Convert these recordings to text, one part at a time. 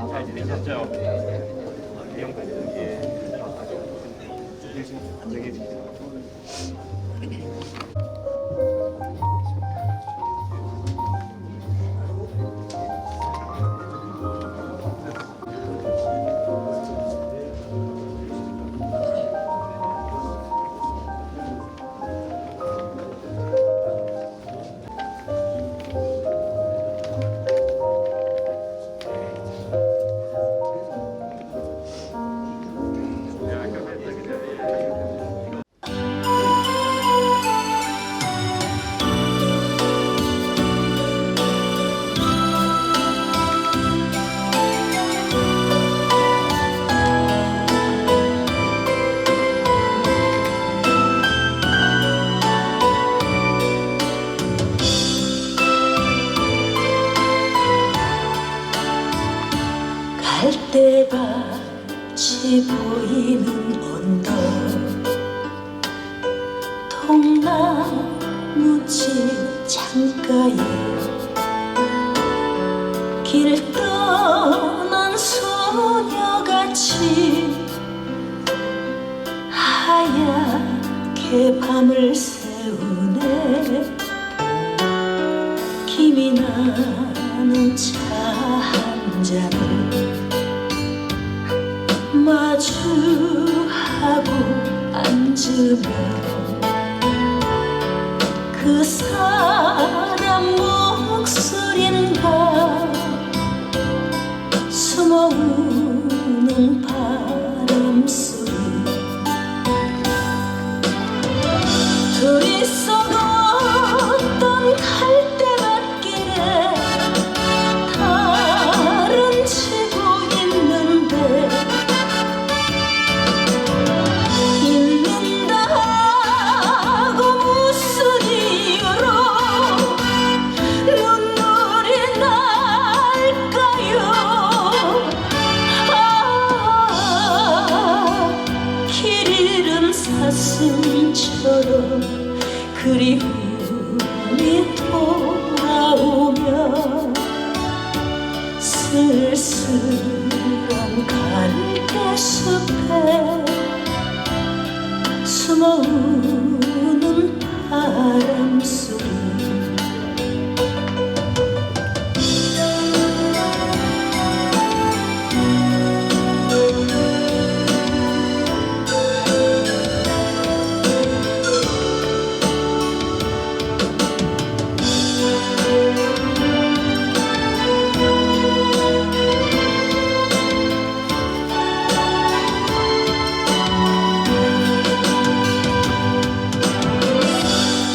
잘 지내셨죠? 내용까지 안정해드립니다. 갈대밭이 보이는 언덕 통나무집 창가에 길 떠난 소녀같이 하얗게 밤을 새우네. 김이 나는 차 한 잔을 마주하고 앉으면 그 사람 목소리인가 숨어우는 바람소리. 둘이서 걷던 갈대밭길에 달은 치고 있는데 있는다고 무슨 이유로 눈물이 날까요? 길 잃은 사슴처럼 그리움이 돌아오며 쓸쓸한 갈대숲에 숨어우는 바람소리.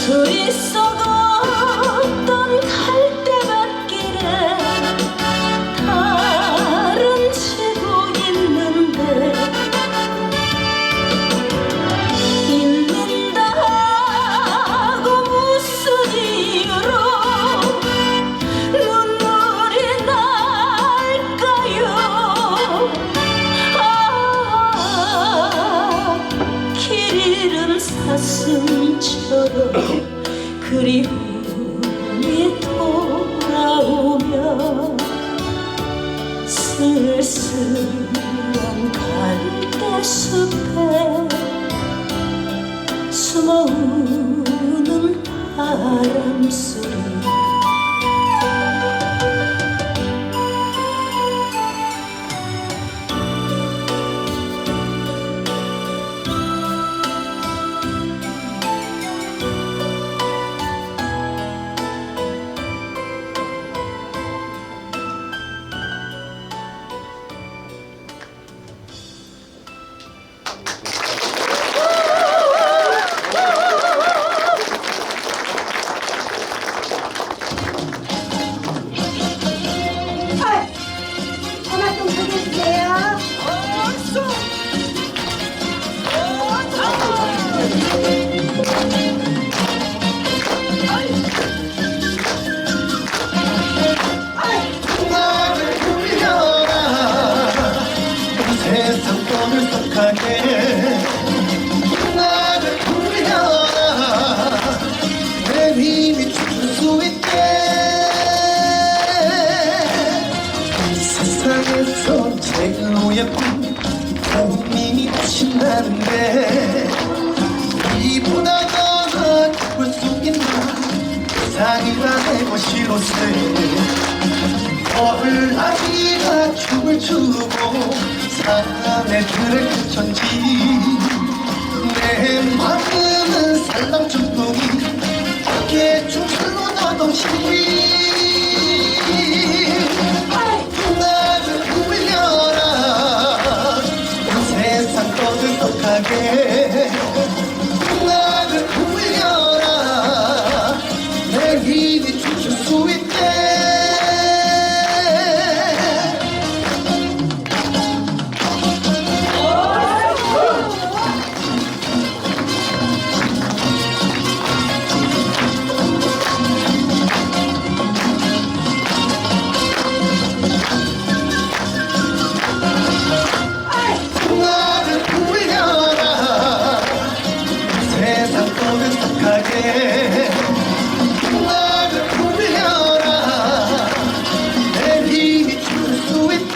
둘이서 걷던 갈대밭길에 달은 치고 있는데 있는다고 무슨 이유로 눈물이 날까요? 길 잃은 사슴처럼 그리움이 돌아오며 쓸쓸한 갈대숲에 숨어우는 바람소리. 신나는데 이보다 더 기쁠 수 있나 세상이라 내고 싫었어 얼라기가 춤을 추고 사람의 들을 그쳤지 내 마음은 살랑춤동이 어깨 춤출로 너도 시위 나를 울려라 세상 떠들떡하게 나를 울려라 내 힘이 춤출 수 있게 나를 울려라 내 힘이 줄 수 있게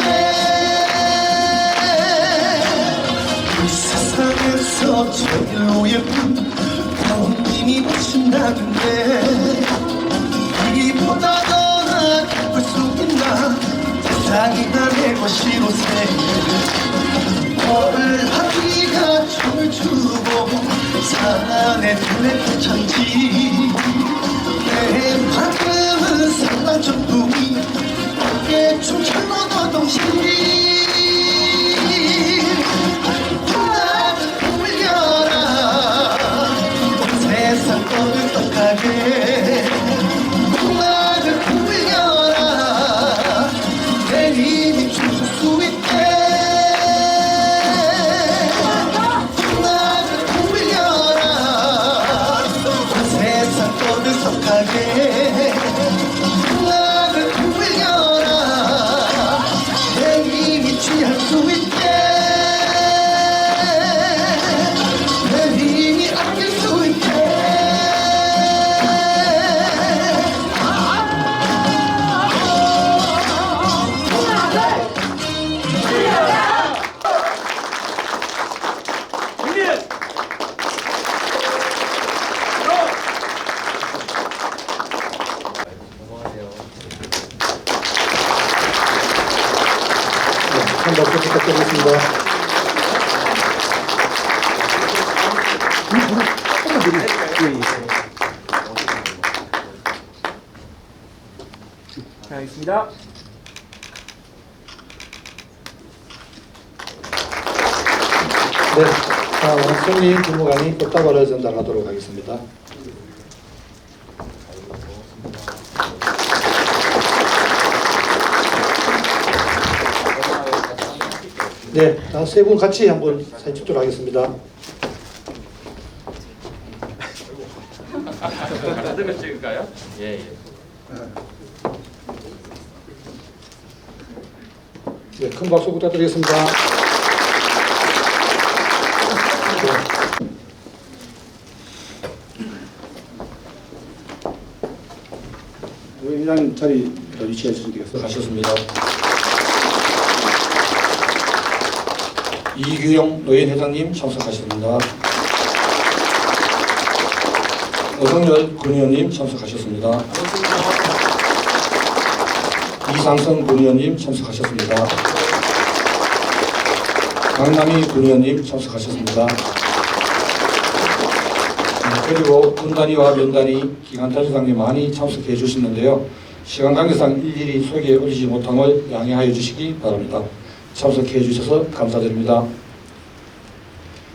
이 세상에서 제일로 예쁜 부모님이 오신다는데 이보다 더 기쁠 수 있나 세상이 다 내 것이로세 얼하기가 춤을 추고 사랑의 눈에 꽂혔지 내 마음은 살랑춤동이 어깨 춤출로 노동시리 나를 울려라 세상 떠들떡하게 나를 울려라 내 힘이 춤출 수 있게 나를 울려라 내 힘이 취할 수 있게 내 힘이 아낄 수 있게 한 박수 부탁드리겠습니다. 알겠습니다. 네, 다음은 손님 주무관이 꽃다발을 전달하도록 하겠습니다. 네, 세 분 같이 한번 사진 찍도록 하겠습니다. 받으면 찍을까요? 예. 네, 큰 박수 부탁드리겠습니다. 네. 회장님 자리 위치해 주시면 되겠습니다. 하셨습니다. 이규영 노인회장님 참석하셨습니다. 어성열 군의원님 참석하셨습니다. 이상성 군의원님 참석하셨습니다. 강남희 군의원님 참석하셨습니다. 그리고 분단위와 면단위, 기관단위장님 많이 참석해 주시는데요. 시간 관계상 일일이 소개해 올리지 못함을 양해하여 주시기 바랍니다. 참석해 주셔서 감사드립니다.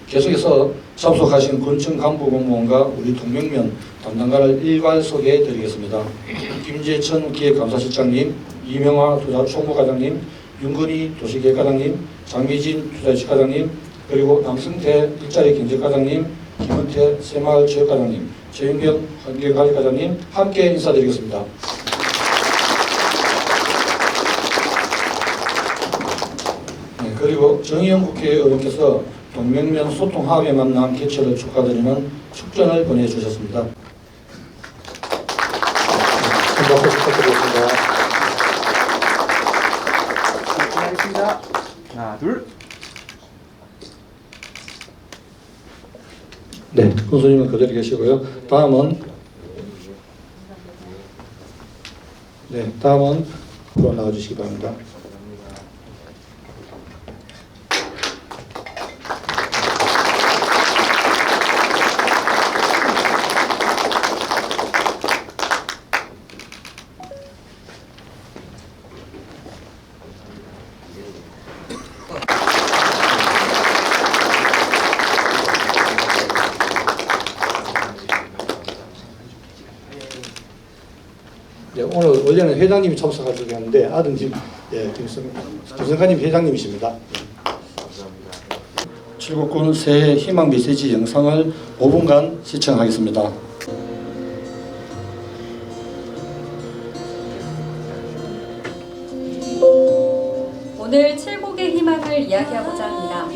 계속해서 참석하신 군청 간부 공무원과 우리 동명면 담당관을 일괄 소개해 드리겠습니다. 김재천 기획감사실장님, 이명화 투자총무과장님, 윤건희 도시계획과장님, 장미진 투자유치과장님, 그리고 남승태 일자리 경제과장님, 김은태 새마을체육과장님, 최윤경 환경관리과장님 함께 인사드리겠습니다. 그리고 정의용 국회의원께서 동명면 소통화합의 만남 개최를 축하드리는 축전을 보내주셨습니다. 큰 박수 부탁드리겠습니다. 하겠습니다. 하나, 둘. 순서님은 그대로 계시고요. 다음은 앞으로 나와주시기 바랍니다. 오늘 원래는 회장님이 참석하셨는데 아드님 김성관님 회장님이십니다. 칠곡군 새해 희망 메시지 영상을 5분간 시청하겠습니다. 오늘 칠곡의 희망을 이야기하고자 합니다.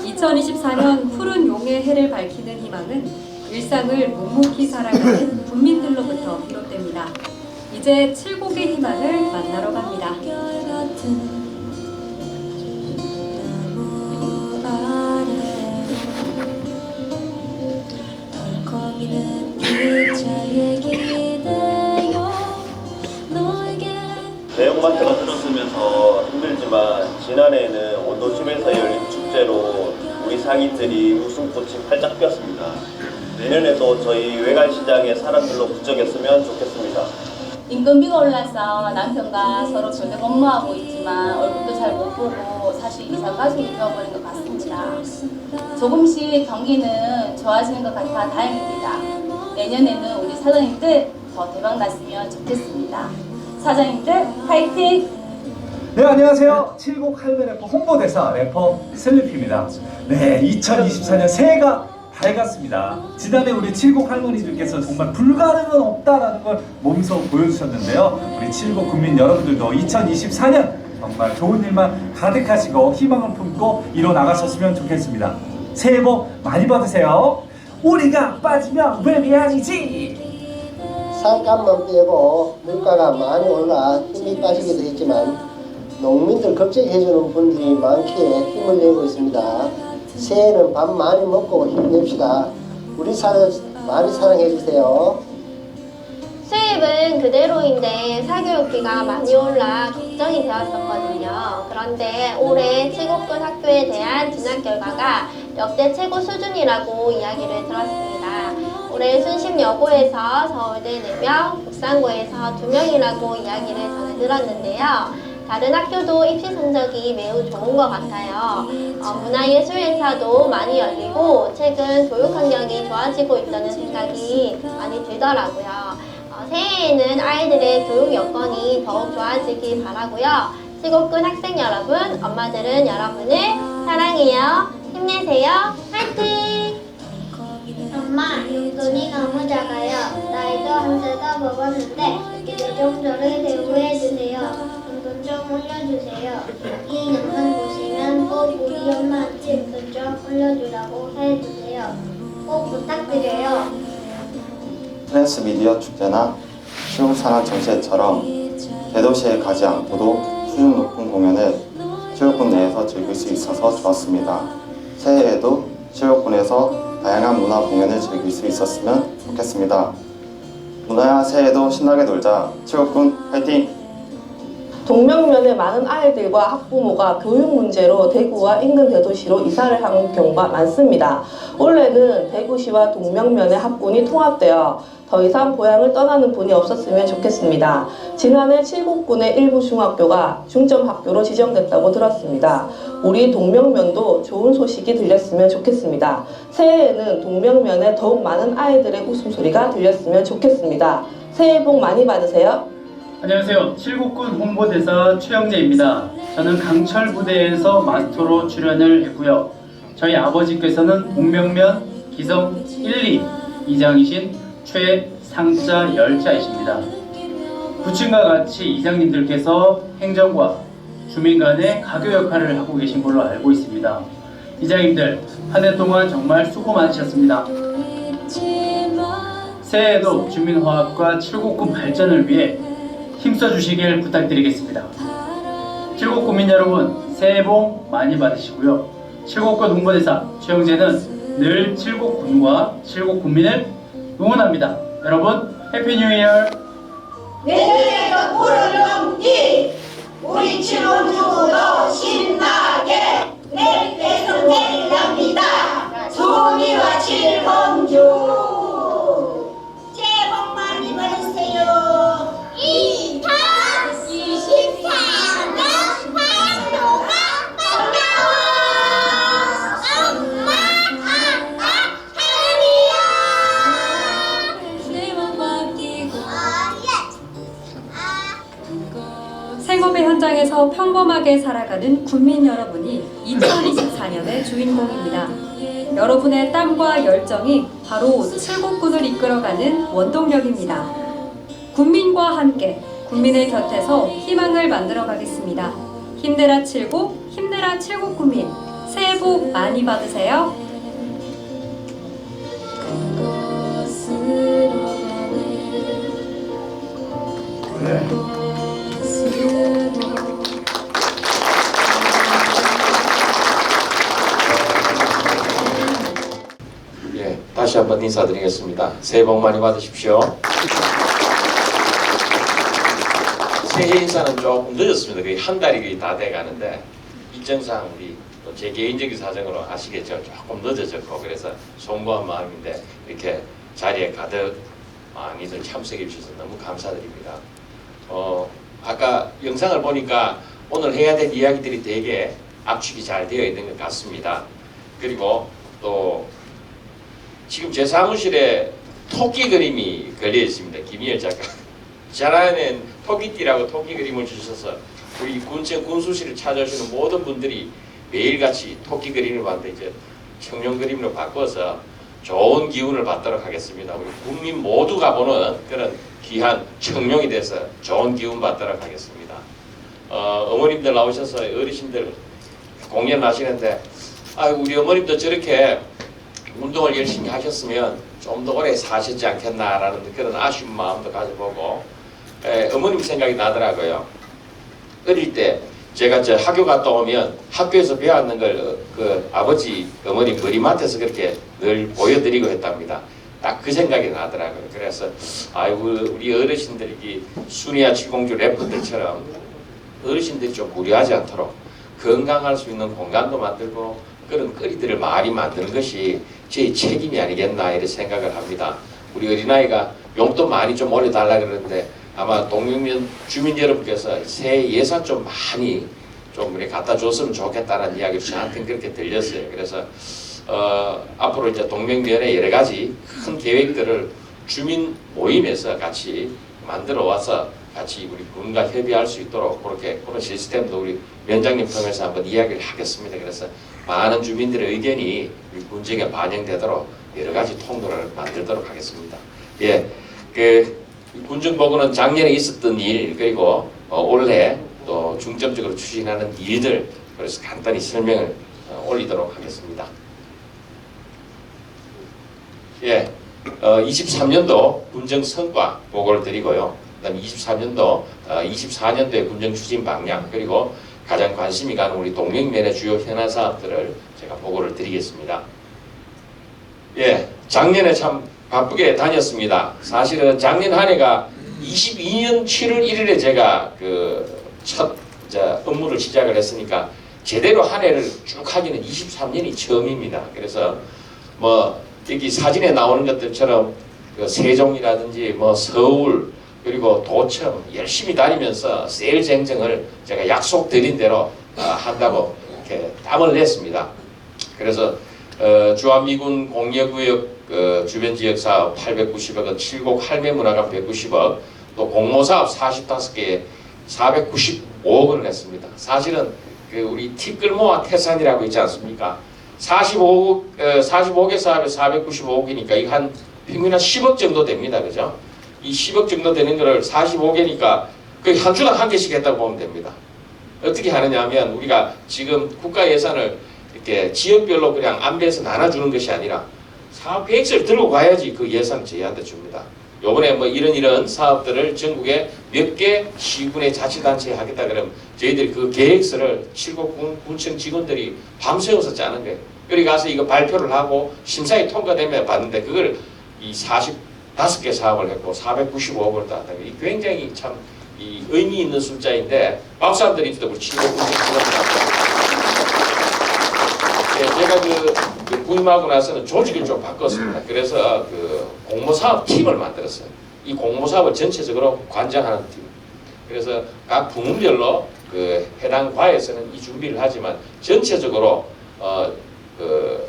2024년 푸른 용의 해를 밝히는 희망은 일상을 묵묵히 살아가는 국민들로부터 비롯됩니다. 이제 칠곡의 희망을 만나러 갑니다. 대형마트가 들어서면서 힘들지만 지난해에는 원도심에서 열린 축제로 우리 상인들이 웃음꽃이 활짝 피었습니다. 내년에도 저희 외관시장의 사람들로 북적였으면 좋겠습니다. 인건비가 올라서 남편과 서로 교대 근무하고 있지만 얼굴도 잘 못 보고 사실 이상 가족이 되어버린 것 같습니다. 조금씩 경기는 좋아지는 것 같아 다행입니다. 내년에는 우리 사장님들 더 대박 났으면 좋겠습니다. 사장님들 파이팅! 네, 안녕하세요. 칠곡 할매 래퍼 홍보대사 래퍼 슬리피입니다. 네, 2024년 새해가 밝았습니다. 지난해 우리 칠곡 할머니들께서 정말 불가능은 없다라는 걸 몸소 보여주셨는데요. 우리 칠곡 국민 여러분들도 2024년 정말 좋은 일만 가득하시고 희망을 품고 이뤄나가셨으면 좋겠습니다. 새해 복 많이 받으세요. 우리가 빠지면 웹이 아니지. 쌀값만 빼고 물가가 많이 올라 힘이 빠지기도 했지만 농민들 걱정해주는 분들이 많기에 힘을 내고 있습니다. 새해는 밥 많이 먹고 힘냅시다. 우리 사람 많이 사랑해주세요. 수입은 그대로인데 사교육비가 많이 올라 걱정이 되었었거든요. 그런데 올해 칠곡군 학교에 대한 진학 결과가 역대 최고 수준이라고 이야기를 들었습니다. 올해 순심여고에서 서울대 4명, 북산고에서 2명이라고 이야기를 전해 들었는데요. 다른 학교도 입시 성적이 매우 좋은 것 같아요. 문화예술 행사도 많이 열리고 최근 교육 환경이 좋아지고 있다는 생각이 많이 들더라고요. 새해에는 아이들의 교육 여건이 더욱 좋아지길 바라고요. 칠곡군 학생 여러분, 엄마들은 여러분을 사랑해요. 힘내세요. 화이팅! 엄마, 용돈이 너무 작아요. 나이도 한 살 더 먹었는데 이제 좀 저를 대우해주세요. 용돈 좀 올려주세요. 이 영상 보시면 꼭 우리 엄마한테 용돈 좀 올려주라고 해주세요. 꼭 부탁드려요. 트랜스미디어 축제나 칠곡산악 전시회처럼 대도시에 가지 않고도 수준 높은 공연을 칠곡군 내에서 즐길 수 있어서 좋았습니다. 새해에도 칠곡군에서 다양한 문화 공연을 즐길 수 있었으면 좋겠습니다. 문화야 새해에도 신나게 놀자. 칠곡군 화이팅! 동명면에 많은 아이들과 학부모가 교육 문제로 대구와 인근 대도시로 이사를 한 경우가 많습니다. 올해는 대구시와 동명면의 학군이 통합되어 더 이상 고향을 떠나는 분이 없었으면 좋겠습니다. 지난해 칠곡군의 일부 중학교가 중점학교로 지정됐다고 들었습니다. 우리 동명면도 좋은 소식이 들렸으면 좋겠습니다. 새해에는 동명면에 더욱 많은 아이들의 웃음소리가 들렸으면 좋겠습니다. 새해 복 많이 받으세요. 안녕하세요. 칠곡군 홍보대사 최영재입니다. 저는 강철 부대에서 마스터로 출연을 했고요. 저희 아버지께서는 동명면 기성 1, 2 이장이신 최상자 열자이십니다. 부친과 같이 이장님들께서 행정과 주민 간의 가교 역할을 하고 계신 걸로 알고 있습니다. 이장님들 한 해 동안 정말 수고 많으셨습니다. 새해에도 주민화합과 칠곡군 발전을 위해 힘써 주시길 부탁드리겠습니다. 칠곡군민 여러분, 새해 복 많이 받으시고요. 칠곡군 홍보대사 최영재는 늘 칠곡군과 칠곡군민을 응원합니다. 여러분 해피 뉴 이어. 내년에도 불을 넘기 우리 칠곡주도 신나게 내일 대선대를 납니다. 수미와 칠곡주 새해 복 많이 받으세요. 2024년 사랑도가 반가워 엄마 아빠 하리야. 생업의 현장에서 평범하게 살아가는 군민 여러분이 2024년의 주인공입니다. 여러분의 땀과 열정이 바로 칠곡군을 이끌어가는 원동력입니다. 군민과 함께 국민의 곁에서 희망을 만들어 가겠습니다. 힘내라 칠곡, 힘내라 칠곡군민. 새해 복 많이 받으세요. 예, 다시 한번 인사드리겠습니다. 새해 복 많이 받으십시오. 새해 인사는 조금 늦었습니다. 거의 한 달이 다 돼가는데 일정상 우리 또 제 개인적인 사정으로 아시겠죠. 조금 늦어졌고 그래서 송구한 마음인데 이렇게 자리에 가득 많이들 참석해 주셔서 너무 감사드립니다. 아까 영상을 보니까 오늘 해야 될 이야기들이 되게 압축이 잘 되어 있는 것 같습니다. 그리고 또 지금 제 사무실에 토끼 그림이 걸려 있습니다. 김희열 작가. 잘하는 토끼띠라고 토끼 그림을 주셔서 우리 군청 군수실을 찾아오시는 모든 분들이 매일같이 토끼 그림을 봤는데 이제 청룡 그림으로 바꿔서 좋은 기운을 받도록 하겠습니다. 우리 국민 모두가 보는 그런 귀한 청룡이 돼서 좋은 기운 받도록 하겠습니다. 어머님들 나오셔서 어르신들 공연하시는데 우리 어머님도 저렇게 운동을 열심히 하셨으면 좀 더 오래 사셨지 않겠나라는 그런 아쉬운 마음도 가져보고 어머님 생각이 나더라고요. 어릴 때 제가 저 학교 갔다 오면 학교에서 배웠는 걸 그 아버지 어머니 머리맡에서 그렇게 늘 보여드리고 했답니다. 딱 그 생각이 나더라고요. 그래서 아이고 우리 어르신들이 순이야 칠공주 래퍼들처럼 어르신들이 좀 무리하지 않도록 건강할 수 있는 공간도 만들고 그런 거리들을 많이 만드는 것이 제 책임이 아니겠나 이런 생각을 합니다. 우리 어린아이가 용돈 많이 좀 올려달라 그러는데 아마 동명면 주민 여러분께서 새해 예산 좀 많이 좀 이렇게 갖다 줬으면 좋겠다는 이야기를 저한테 그렇게 들렸어요. 그래서 앞으로 이제 동명면에 여러 가지 큰 계획들을 주민 모임에서 같이 만들어 와서 같이 우리 군과 협의할 수 있도록 그런 시스템도 우리 위원장님 통해서 한번 이야기를 하겠습니다. 그래서 많은 주민들의 의견이 우리 군정에 반영되도록 여러 가지 통로를 만들도록 하겠습니다. 예, 군정보고는 작년에 있었던 일 그리고 올해 또 중점적으로 추진하는 일들 그래서 간단히 설명을 올리도록 하겠습니다. 예, 23년도 군정 성과 보고를 드리고요. 그다음 24년도의 군정 추진 방향 그리고 가장 관심이 가는 우리 동명면의 주요 현안 사업들을 제가 보고를 드리겠습니다. 예, 작년에 참 바쁘게 다녔습니다. 사실은 작년 한 해가 22년 7월 1일에 제가 첫 업무를 시작을 했으니까 제대로 한 해를 쭉 하기는 23년이 처음입니다. 그래서 여기 사진에 나오는 것들처럼 세종이라든지 서울 그리고 도청 열심히 다니면서 세일즈 행정을 제가 약속드린 대로 한다고 이렇게 땀을 냈습니다. 그래서 주한미군 공여구역 주변 지역 사업 890억원, 칠곡 할매문화관 190억, 또 공모사업 45개에 495억 원을 냈습니다. 사실은 우리 티끌모아 태산이라고 있지 않습니까? 45개 사업에 495억이니까 이거 한 평균 한 10억 정도 됩니다. 그죠? 이 10억 정도 되는 거를 45개니까 거의 한 주당 한 개씩 했다고 보면 됩니다. 어떻게 하느냐 하면 우리가 지금 국가 예산을 이렇게 지역별로 그냥 안배해서 나눠주는 것이 아니라 사업 계획서를 들고 가야지 그 예산을 저희한테 줍니다. 요번에 이런 사업들을 전국에 몇 개 시군의 자치단체에 하겠다 그러면 저희들이 그 계획서를 칠곡군 군청 직원들이 밤새워서 짜는 거예요. 그리 가서 이거 발표를 하고 심사에 통과되면 봤는데 그걸 이 45개 사업을 했고 495억을 땄다. 이 굉장히 참 이 의미 있는 숫자인데 박수 한번 드립시다. 우리 친구 제가 그 부임하고 나서는 조직을 좀 바꿨습니다. 그래서 그 공모사업 팀을 만들었어요. 이 공모사업을 전체적으로 관장하는 팀. 그래서 각 부문별로 그 해당 과에서는 이 준비를 하지만 전체적으로 그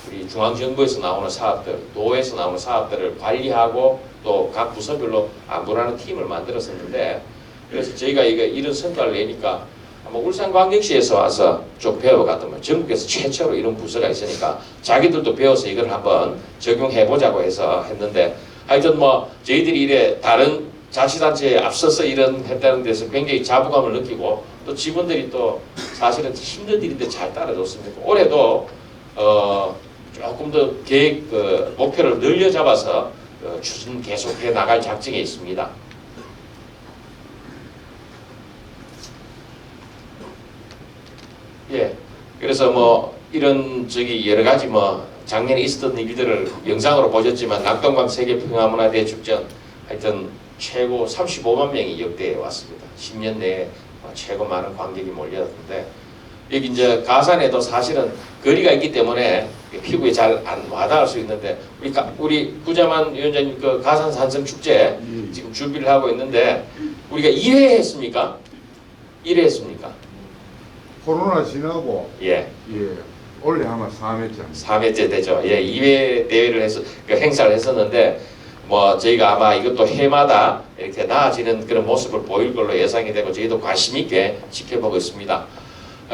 우리 중앙정부에서 나오는 사업들, 도에서 나오는 사업들을 관리하고 또 각 부서별로 안보라는 팀을 만들었었는데 그래서 저희가 이런 성과를 내니까 아마 울산광역시에서 와서 좀 배워갔더만 전국에서 최초로 이런 부서가 있으니까 자기들도 배워서 이걸 한번 적용해보자고 해서 했는데 하여튼 뭐 저희들이 이래 다른 자치단체에 앞서서 이런 했다는 데서 굉장히 자부감을 느끼고 또 직원들이 또 사실은 힘든 일인데 잘 따라줬습니다. 올해도 조금 더 계획 목표를 늘려 잡아서 추진 계속해 나갈 작정에 있습니다. 예, 그래서 뭐 이런 여러 가지 뭐 작년에 있었던 일들을 영상으로 보셨지만 낙동강 세계평화문화대축전 하여튼 최고 35만 명이 역대에 왔습니다. 10년 내에 최고 많은 관객이 몰렸는데 여기 이제 가산에도 사실은 거리가 있기 때문에 피부에 잘 안 와닿을 수 있는데 우리 구자만 위원장님 그 가산 산성 축제 지금 준비를 하고 있는데 우리가 2회 했습니까? 1회 했습니까? 코로나 지나고 예. 올해 아마 3회째. 3회째 되죠. 예, 2회 대회를 해서 그 행사를 했었는데 뭐 저희가 아마 이것도 해마다 이렇게 나아지는 그런 모습을 보일 걸로 예상이 되고 저희도 관심 있게 지켜보고 있습니다.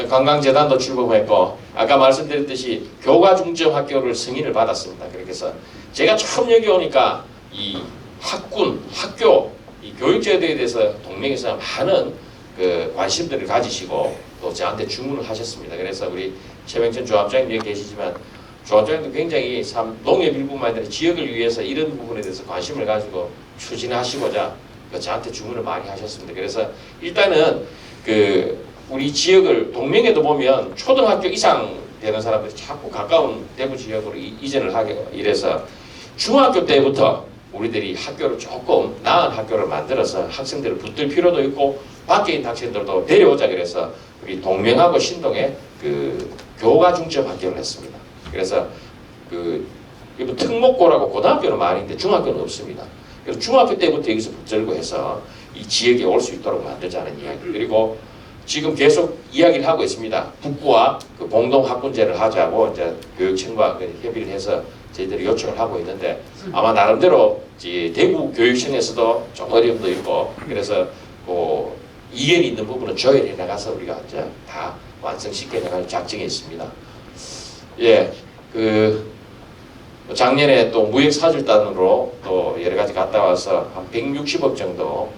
관광재단도 출범했고 아까 말씀드렸듯이 교과중점학교를 승인을 받았습니다. 그래서 제가 처음 여기 오니까 이 학군, 학교, 이 교육제도에 대해서 동맹에서 많은 그 관심들을 가지시고 또 저한테 주문을 하셨습니다. 그래서 우리 최병천 조합장님 여기 계시지만 조합장님도 굉장히 농업 일뿐만 아니라 지역을 위해서 이런 부분에 대해서 관심을 가지고 추진하시고자 저한테 주문을 많이 하셨습니다. 그래서 일단은 우리 지역을 동맹에도 보면 초등학교 이상 되는 사람들이 자꾸 가까운 대구 지역으로 이전을 하게 이래서 중학교 때부터 우리들이 학교를 조금 나은 학교를 만들어서 학생들을 붙들 필요도 있고 밖에 있는 학생들도 데려오자 그래서 우리 동명하고 신동에 교과 중점 학교를 했습니다. 그래서 특목고라고 고등학교는 많이 있는데 중학교는 없습니다. 그래서 중학교 때부터 여기서 붙들고 해서 이 지역에 올 수 있도록 만들자는 이야기. 그리고 지금 계속 이야기를 하고 있습니다. 북구와 공동 학군제를 하자고 이제 교육청과 협의를 해서 저희들이 요청을 하고 있는데 아마 나름대로 대구 교육청에서도 좀 어려움도 있고 그래서 이견이 있는 부분은 조율해 나가서 우리가 이제 다 완성시켜 나갈 작정이 있습니다. 예, 작년에 또 무역 사절단으로 또 여러 가지 갔다 와서 한 160억 정도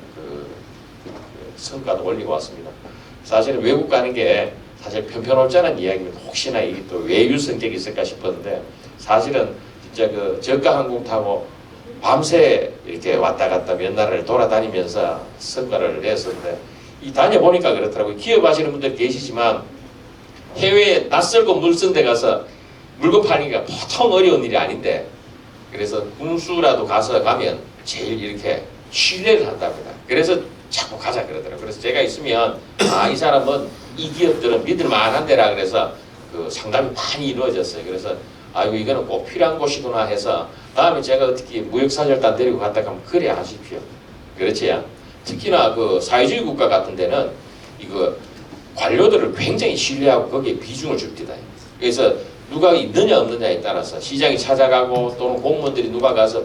성과도 올리고 왔습니다. 사실은 외국 가는 게 사실 편편없잖은 이야기입니다. 혹시나 이게 또 외유 성격이 있을까 싶었는데 사실은 진짜 저가 항공 타고 밤새 이렇게 왔다 갔다 몇 나라를 돌아다니면서 성과를 냈었는데 다녀보니까 그렇더라고요. 기업하시는 분들 계시지만 해외에 낯설고 물선 데 가서 물건 팔기가 보통 어려운 일이 아닌데 그래서 군수라도 가면 제일 이렇게 신뢰를 한답니다. 그래서 자꾸 가자 그러더라고요. 그래서 제가 있으면 이 사람은 이 기업들은 믿을만한 데라 그래서 상담이 많이 이루어졌어요. 그래서 이거는 꼭 필요한 곳이구나 해서 다음에 제가 어떻게 무역사절단 데리고 갔다 가면 그래 하십시오. 그렇지? 특히나 사회주의 국가 같은 데는 관료들을 굉장히 신뢰하고 거기에 비중을 줍니다. 그래서 누가 있느냐 없느냐에 따라서 시장이 찾아가고 또는 공무원들이 누가 가서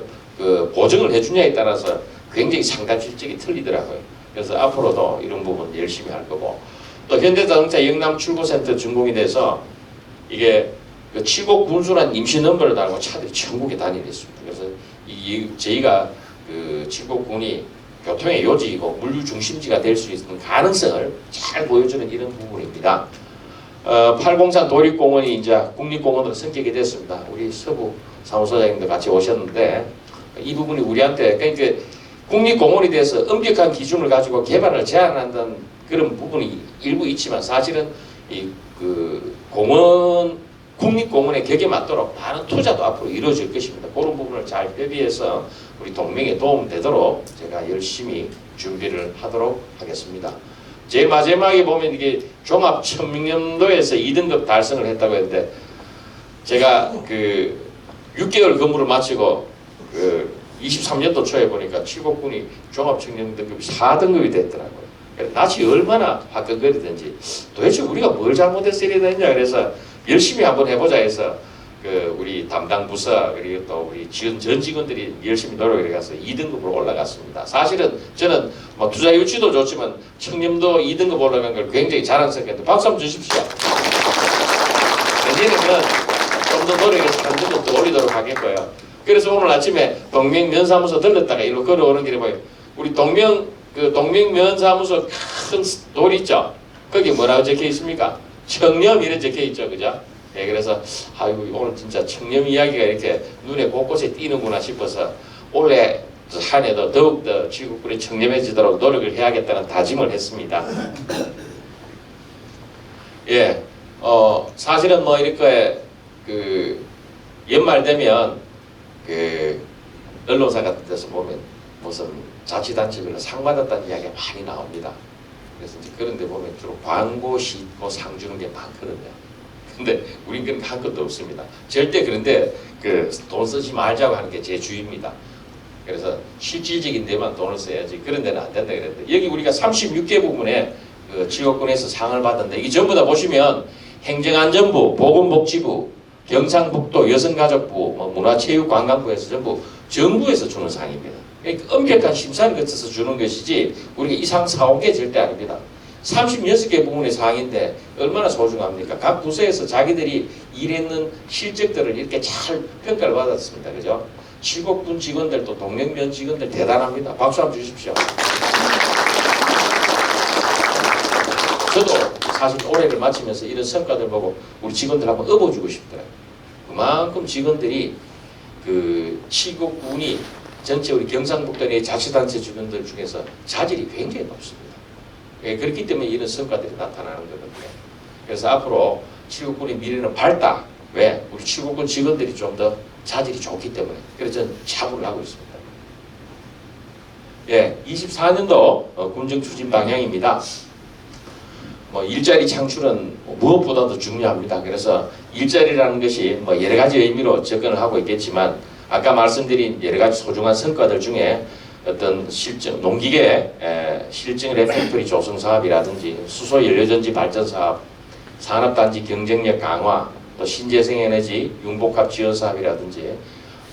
보증을 해주냐에 따라서 굉장히 상담 실적이 틀리더라고요. 그래서 앞으로도 이런 부분 열심히 할 거고 또 현대자동차 영남 출고센터 준공이 돼서 이게 칠곡 군수란 임시 넘버를 달고 차들이 전국에 다니겠습니다. 그래서 저희가 칠곡군이 교통의 요지이고 물류 중심지가 될 수 있는 가능성을 잘 보여주는 이런 부분입니다. 팔공산 도립공원이 이제 국립공원으로 승격이 됐습니다. 우리 서부 사무소장님도 같이 오셨는데 이 부분이 우리한테 그러니까 국립공원에 대해서 엄격한 기준을 가지고 개발을 제한한다는 그런 부분이 일부 있지만 사실은 공원 국립공원의 격에 맞도록 많은 투자도 앞으로 이루어질 것입니다. 그런 부분을 잘 대비해서 우리 동맹에 도움되도록 제가 열심히 준비를 하도록 하겠습니다. 제일 마지막에 보면 이게 종합 청년도에서 2등급 달성을 했다고 했는데 제가 그 6개월 근무를 마치고 그 23년도 초에 보니까 칠곡군이 종합 청년 등급이 4등급이 됐더라고요. 낯이 얼마나 화끈거리든지 도대체 우리가 뭘 잘못해서 이래야 되느냐 그래서 열심히 한번 해보자 해서 그 우리 담당 부서 그리고 또 우리 전 직원들이 열심히 노력을 해서 2등급으로 올라갔습니다. 사실은 저는 뭐 투자 유치도 좋지만 청렴도 2등급 올라간 걸 굉장히 자랑스럽게 박수 한번 주십시오. 내년에는 좀 더 노력해서 한 등급 더 올리도록 하겠고요. 그래서 오늘 아침에 동명면사무소 들렀다가 일로 걸어오는 길에 보여 우리 동명면사무소 큰 돌 있죠. 거기 뭐라고 적혀 있습니까? 청렴 이래 적혀 있죠, 그죠? 네, 그래서 아이고 오늘 진짜 청렴 이야기가 이렇게 눈에 곳곳에 띄는구나 싶어서 올해 한 해도 더욱더 칠곡군이 청렴해지도록 노력을 해야겠다는 다짐을 했습니다. 예, 사실은 뭐 이렇게 그 연말 되면 그 언론사 같은 데서 보면 무슨 자치단체별로 상 받았다는 이야기가 많이 나옵니다. 그래서 이제 그런 데 보면 주로 광고, 싣고 상 주는 게 많거든요. 근데 우린 그런 거 한 것도 없습니다. 절대 그런데 그 돈 쓰지 말자고 하는 게 제 주의입니다. 그래서 실질적인 데만 돈을 써야지 그런 데는 안 된다 그랬는데 여기 우리가 36개 부문에 그 칠곡군에서 상을 받았는데 이게 전부 다 보시면 행정안전부, 보건복지부, 경상북도 여성가족부, 뭐 문화체육관광부에서 전부 정부에서 주는 상입니다. 그러니까 엄격한 심사를 거쳐서 주는 것이지 우리가 이 상 사온 게 절대 아닙니다. 36개 부문의 상인데 얼마나 소중합니까? 각 부서에서 자기들이 일했는 실적들을 이렇게 잘 평가를 받았습니다. 그죠? 칠곡군 직원들도 동명면 직원들 대단합니다. 박수 한번 주십시오. 저도 사실 올해를 마치면서 이런 성과들 보고 우리 직원들 한번 업어주고 싶더라고요. 그만큼 직원들이 그 칠곡군이 전체 우리 경상북도 내 자치단체 직원들 중에서 자질이 굉장히 높습니다. 예, 그렇기 때문에 이런 성과들이 나타나는 거거든요. 그래서 앞으로 칠곡군의 미래는 밝다. 왜? 우리 칠곡군 직원들이 좀 더 자질이 좋기 때문에. 그래서 저는 자부를 하고 있습니다. 예, 24년도 군정 추진 방향입니다. 뭐 일자리 창출은 무엇보다도 중요합니다. 그래서 일자리라는 것이 뭐 여러 가지 의미로 접근을 하고 있겠지만 아까 말씀드린 여러 가지 소중한 성과들 중에 어떤 실증, 농기계 실증 레팩토리 조성 사업이라든지 수소 연료전지 발전 사업, 산업단지 경쟁력 강화, 또 신재생에너지 융복합 지원 사업이라든지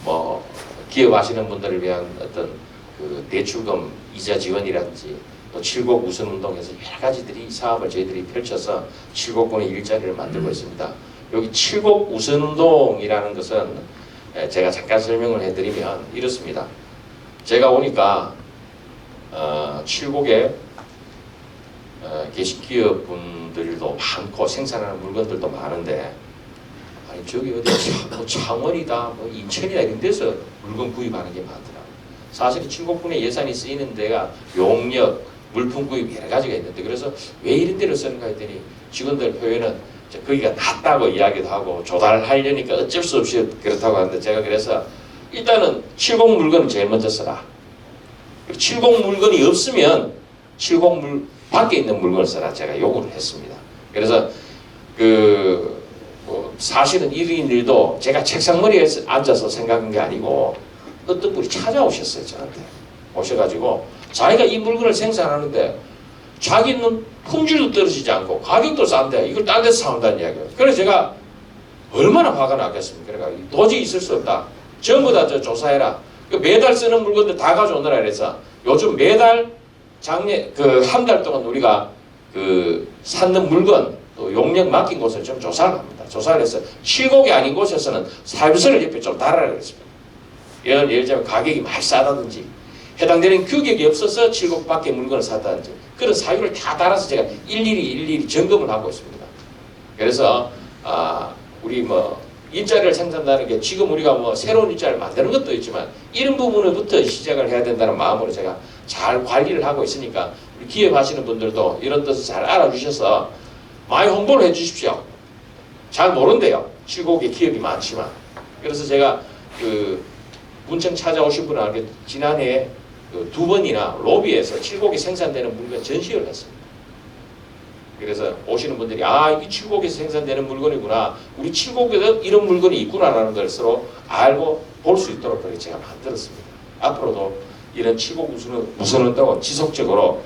뭐 기업하시는 분들을 위한 어떤 그 대출금 이자 지원이라든지 또 칠곡 우선운동에서 여러 가지들이 사업을 저희들이 펼쳐서 칠곡군의 일자리를 만들고 있습니다. 여기 칠곡 우선운동이라는 것은 제가 잠깐 설명을 해드리면 이렇습니다. 제가 오니까 칠곡에 계신 기업분들도 많고 생산하는 물건들도 많은데 아니 저기 어디 뭐 창원이다 뭐 인천이다 이런 데서 물건 구입하는 게 많더라고요. 사실 칠곡군의 예산이 쓰이는 데가 용역, 물품 구입 여러 가지가 있는데 그래서 왜 이런 데를 쓰는가 했더니 직원들 표현은 거기가 낫다고 이야기도 하고 조달하려니까 어쩔 수 없이 그렇다고 하는데 제가 그래서 일단은 칠곡 물건을 제일 먼저 써라. 칠곡 물건이 없으면 칠곡 밖에 있는 물건을 써라. 제가 요구를 했습니다. 그래서 뭐 사실은 이런 일도 제가 책상머리에 앉아서 생각한 게 아니고 어떤 분이 찾아오셨어요. 저한테 오셔가지고 자기가 이 물건을 생산하는데 자기는 품질도 떨어지지 않고 가격도 싼데 이걸 딴 데서 사온다는 이야기예요. 그래서 제가 얼마나 화가 나겠습니까? 그러니까 도저히 있을 수 없다. 전부 다 조사해라. 매달 쓰는 물건들 다 가져오느라 그래서 요즘 매달 한 달 동안 우리가 샀는 물건 또 용역 맡긴 곳을 좀 조사를 합니다. 조사를 해서 칠곡이 아닌 곳에서는 사유서를 옆에 좀 달아라 그랬습니다. 예를 들면 가격이 많이 싸다든지 해당되는 규격이 없어서 칠곡 밖에 물건을 샀다든지 그런 사유를 다 달아서 제가 일일이 점검을 하고 있습니다. 그래서 우리 뭐 일자리를 생산한다는 게 지금 우리가 뭐 새로운 일자리를 만드는 것도 있지만 이런 부분부터 시작을 해야 된다는 마음으로 제가 잘 관리를 하고 있으니까 우리 기업 하시는 분들도 이런 뜻을 잘 알아주셔서 많이 홍보를 해 주십시오. 잘 모른대요. 칠곡에 기업이 많지만. 그래서 제가 그 문청 찾아오신 분은 알게 지난해 그 2번이나 로비에서 칠곡에 생산되는 물건 전시회를 했습니다. 그래서 오시는 분들이 이 칠곡에서 생산되는 물건이구나, 우리 칠곡에도 이런 물건이 있구나라는 걸 서로 알고 볼 수 있도록 그렇게 제가 만들었습니다. 앞으로도 이런 칠곡 무선운동은 지속적으로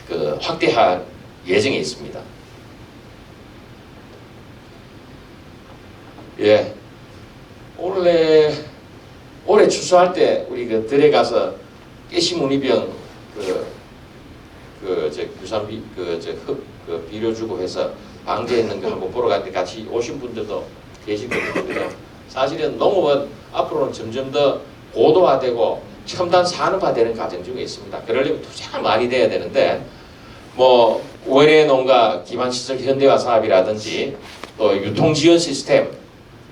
그 확대할 예정에 있습니다. 예, 올해 추수할 때 우리 그 들에 가서 깨시무늬병 유산비 비료 주고 해서 방제했는 거 한번 보러 갔는데 같이 오신 분들도 계시거든요. 사실은 농업은 앞으로는 점점 더 고도화되고 첨단 산업화되는 과정 중에 있습니다. 그러려면 투자가 많이 돼야 되는데 뭐 원예 농가 기반시설 현대화 사업이라든지 또 유통지원 시스템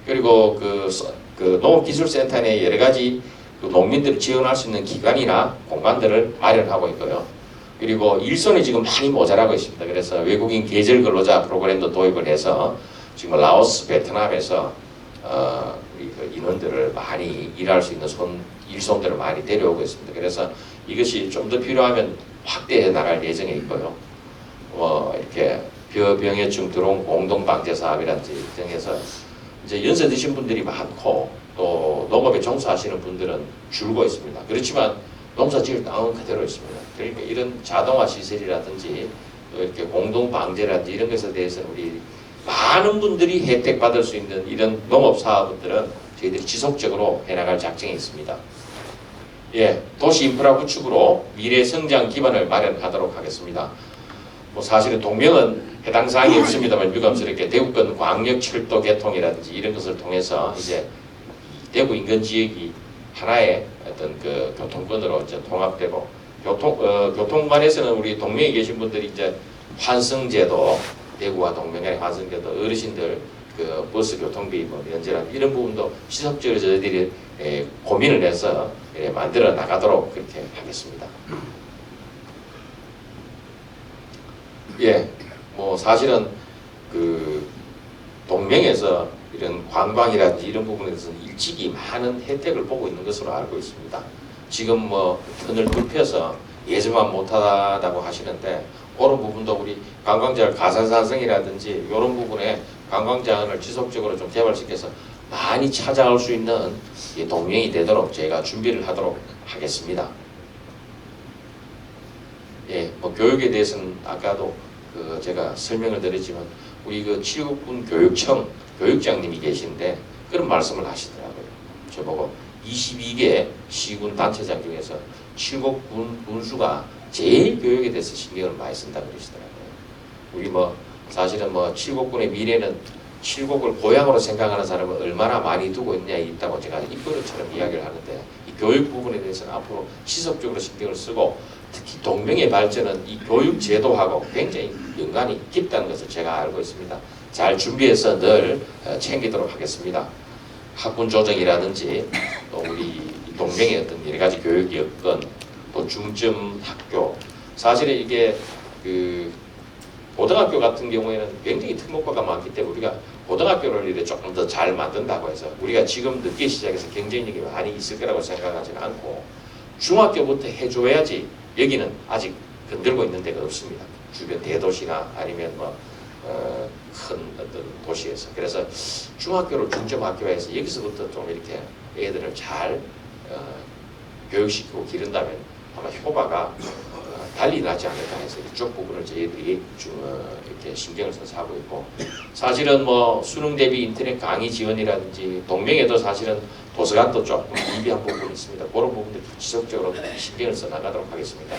그리고 그 농업기술센터 내 여러 가지 그 농민들을 지원할 수 있는 기관이나 공간들을 마련하고 있고요. 그리고 일손이 지금 많이 모자라고 있습니다. 그래서 외국인 계절 근로자 프로그램도 도입을 해서 지금 라오스, 베트남에서 우리 그 인원들을 많이 일할 수 있는 일손들을 많이 데려오고 있습니다. 그래서 이것이 좀 더 필요하면 확대해 나갈 예정에 있고요. 이렇게 병해충 들어온 공동 방제 사업이라든지 등해서 이제 연세 드신 분들이 많고 또 농업에 종사하시는 분들은 줄고 있습니다. 그렇지만 농사 지을 땅은 그대로 있습니다. 그러니까 이런 자동화 시설이라든지 또 이렇게 공동 방제라든지 이런 것에 대해서는 우리 많은 분들이 혜택 받을 수 있는 이런 농업 사업들은 저희들이 지속적으로 해나갈 작정이 있습니다. 예, 도시 인프라 구축으로 미래 성장 기반을 마련하도록 하겠습니다. 뭐 사실은 동명은 해당 사항이 없습니다만 유감스럽게 대구권 광역철도 개통이라든지 이런 것을 통해서 이제 대구 인근 지역이 하나의 어떤 그 교통권으로 이제 통합되고 교통관에서는 우리 동명에 계신 분들이 이제 환승제도 대구와 동명의 환승제도 어르신들 그 버스 교통비 뭐 면제나 이런 부분도 지속적으로 저희들이 고민을 해서 만들어 나가도록 그렇게 하겠습니다. 예, 뭐 사실은 그 동명에서 이런 관광이라든지 이런 부분에 대해서는 일찍이 많은 혜택을 보고 있는 것으로 알고 있습니다. 지금 뭐 턴을 굽혀서 예정만 못하다고 하시는데 그런 부분도 우리 관광지역 가산산성이라든지 이런 부분에 관광자원을 지속적으로 좀 개발시켜서 많이 찾아올 수 있는 이 동명이 되도록 제가 준비를 하도록 하겠습니다. 예, 뭐 교육에 대해서는 아까도 그 제가 설명을 드렸지만 우리 그 칠곡군 교육청 교육장님이 계신데 그런 말씀을 하시더라고요. 저보고 22개 시군 단체장 중에서 칠곡군 군수가 제일 교육에 대해서 신경을 많이 쓴다고 그러시더라고요. 우리 뭐 사실은 뭐 칠곡군의 미래는 칠곡을 고향으로 생각하는 사람은 얼마나 많이 두고 있다고 제가 입버릇처럼 이야기를 하는데 이 교육 부분에 대해서는 앞으로 지속적으로 신경을 쓰고 특히 동명의 발전은 이 교육 제도하고 굉장히 연관이 깊다는 것을 제가 알고 있습니다. 잘 준비해서 늘 챙기도록 하겠습니다. 학군 조정이라든지 또 우리 동명의 어떤 여러 가지 교육 여건 또 중점 학교 사실은 이게 그 고등학교 같은 경우에는 굉장히 특목고가 많기 때문에 우리가 고등학교를 이제 조금 더 잘 만든다고 해서 우리가 지금 늦게 시작해서 경쟁력이 많이 있을 거라고 생각하지는 않고 중학교부터 해줘야지 여기는 아직 건들고 있는 데가 없습니다. 주변 대도시나 아니면 뭐 큰 어떤 도시에서 그래서 중학교를 중점학교에서 여기서부터 좀 이렇게 애들을 잘 교육시키고 기른다면 아마 효과가 달리 나지 않을까 해서 이쪽 부분을 저희들이 이렇게 신경을 써서 하고 있고 사실은 뭐 수능 대비 인터넷 강의 지원이라든지 동명에도 사실은 도서관도 조금 미비한 부분이 있습니다. 그런 부분들 지속적으로 신경을 써 나가도록 하겠습니다.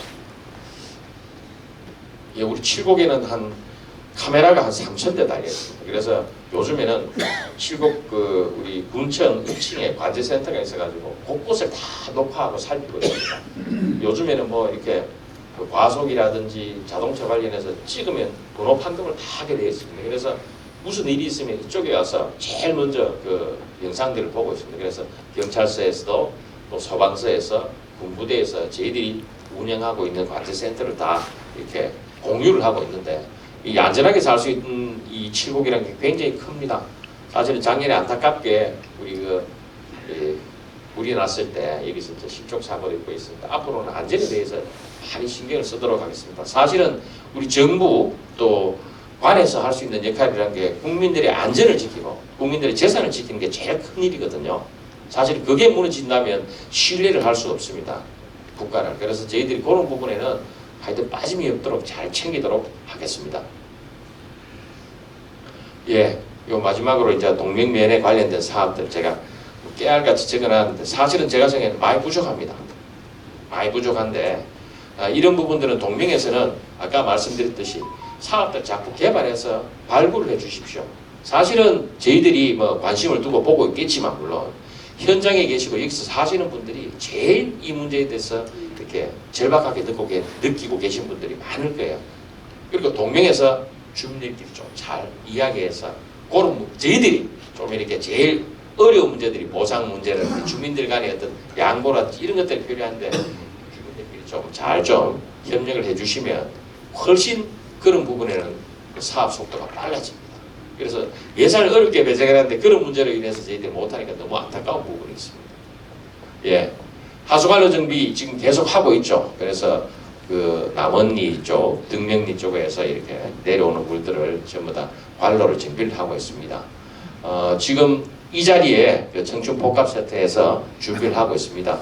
예, 우리 칠곡에는 카메라가 한 3,000대 달려 있습니다. 그래서 요즘에는 칠곡 우리 군청 1층에 관제센터가 있어가지고 곳곳을 다 녹화하고 살피고 있습니다. 요즘에는 뭐 이렇게 과속이라든지 자동차 관련해서 찍으면 번호 판정을 다 하게 되어 있습니다. 그래서 무슨 일이 있으면 이쪽에 와서 제일 먼저 그 영상들을 보고 있습니다. 그래서 경찰서에서도 또 소방서에서 군부대에서 저희들이 운영하고 있는 관제센터를 다 이렇게 공유를 하고 있는데 이 안전하게 살 수 있는 이 칠곡이라는 게 굉장히 큽니다. 사실은 작년에 안타깝게 물이 났을 때 여기서 실종 사고도 있고 있습니다. 앞으로는 안전에 대해서 많이 신경을 쓰도록 하겠습니다. 사실은 우리 정부 또 관에서 할 수 있는 역할이라는 게 국민들의 안전을 지키고 국민들의 재산을 지키는 게 제일 큰 일이거든요. 사실 그게 무너진다면 신뢰를 할 수 없습니다. 국가를. 그래서 저희들이 그런 부분에는 하여튼 빠짐이 없도록 잘 챙기도록 하겠습니다. 예, 요 마지막으로 이제 동명면에 관련된 사업들 제가 깨알같이 적어놨는데 사실은 제가 생각에는 많이 부족합니다. 많이 부족한데 이런 부분들은 동명에서는 아까 말씀드렸듯이 사업들 자꾸 개발해서 발굴을 해 주십시오. 사실은 저희들이 뭐 관심을 두고 보고 있겠지만 물론 현장에 계시고 여기서 사시는 분들이 제일 이 문제에 대해서 이렇게 절박하게 느끼고 계신 분들이 많을 거예요. 그리고 동명에서 주민들끼리 좀 잘 이야기해서 그런 저희들이 좀 이렇게 제일 어려운 문제들이 보상 문제라든지 주민들 간의 어떤 양보라든지 이런 것들이 필요한데 주민들끼리 좀 잘 좀 협력을 해주시면 훨씬 그런 부분에는 사업 속도가 빨라집니다. 그래서 예산을 어렵게 배정을 하는데 그런 문제로 인해서 저희들이 못하니까 너무 안타까운 부분이 있습니다. 예, 하수관로 정비 지금 계속 하고 있죠. 그래서 그 남원리 쪽, 등명리 쪽에서 이렇게 내려오는 물들을 전부 다 관로를 정비를 하고 있습니다. 지금 이 자리에 그 청춘 복합 세트에서 준비를 하고 있습니다.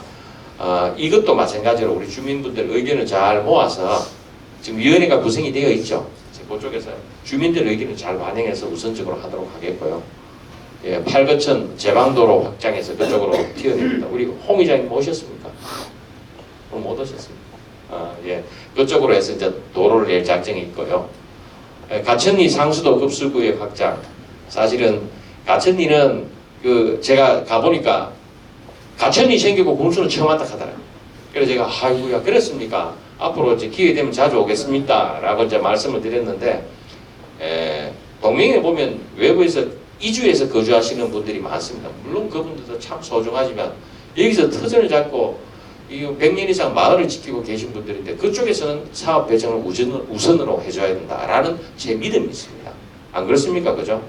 이것도 마찬가지로 우리 주민분들 의견을 잘 모아서 지금 위원회가 구성이 되어 있죠. 그쪽에서 주민들 의견을 잘 반영해서 우선적으로 하도록 하겠고요. 예, 팔거천 제방도로 확장해서 그쪽으로 튀어냅니다. 우리 홍 의장님 오셨습니까? 오늘 못 오셨습니까? 예, 그쪽으로 해서 이제 도로를 낼 작정이 있고요. 예, 가천리 상수도 급수구역 확장. 사실은 가천리는 그 제가 가보니까 가천리 생기고 군수는 처음 왔다 하더라고요. 그래서 제가 아이고야 그랬습니까? 앞으로 이제 기회 되면 자주 오겠습니다. 라고 이제 말씀을 드렸는데, 동명에 보면 외부에서 이주해서 거주하시는 분들이 많습니다. 물론 그분들도 참 소중하지만, 여기서 터전을 잡고, 이 100년 이상 마을을 지키고 계신 분들인데, 그쪽에서는 사업 배정을 우선으로 해줘야 된다라는 제 믿음이 있습니다. 안 그렇습니까? 그죠?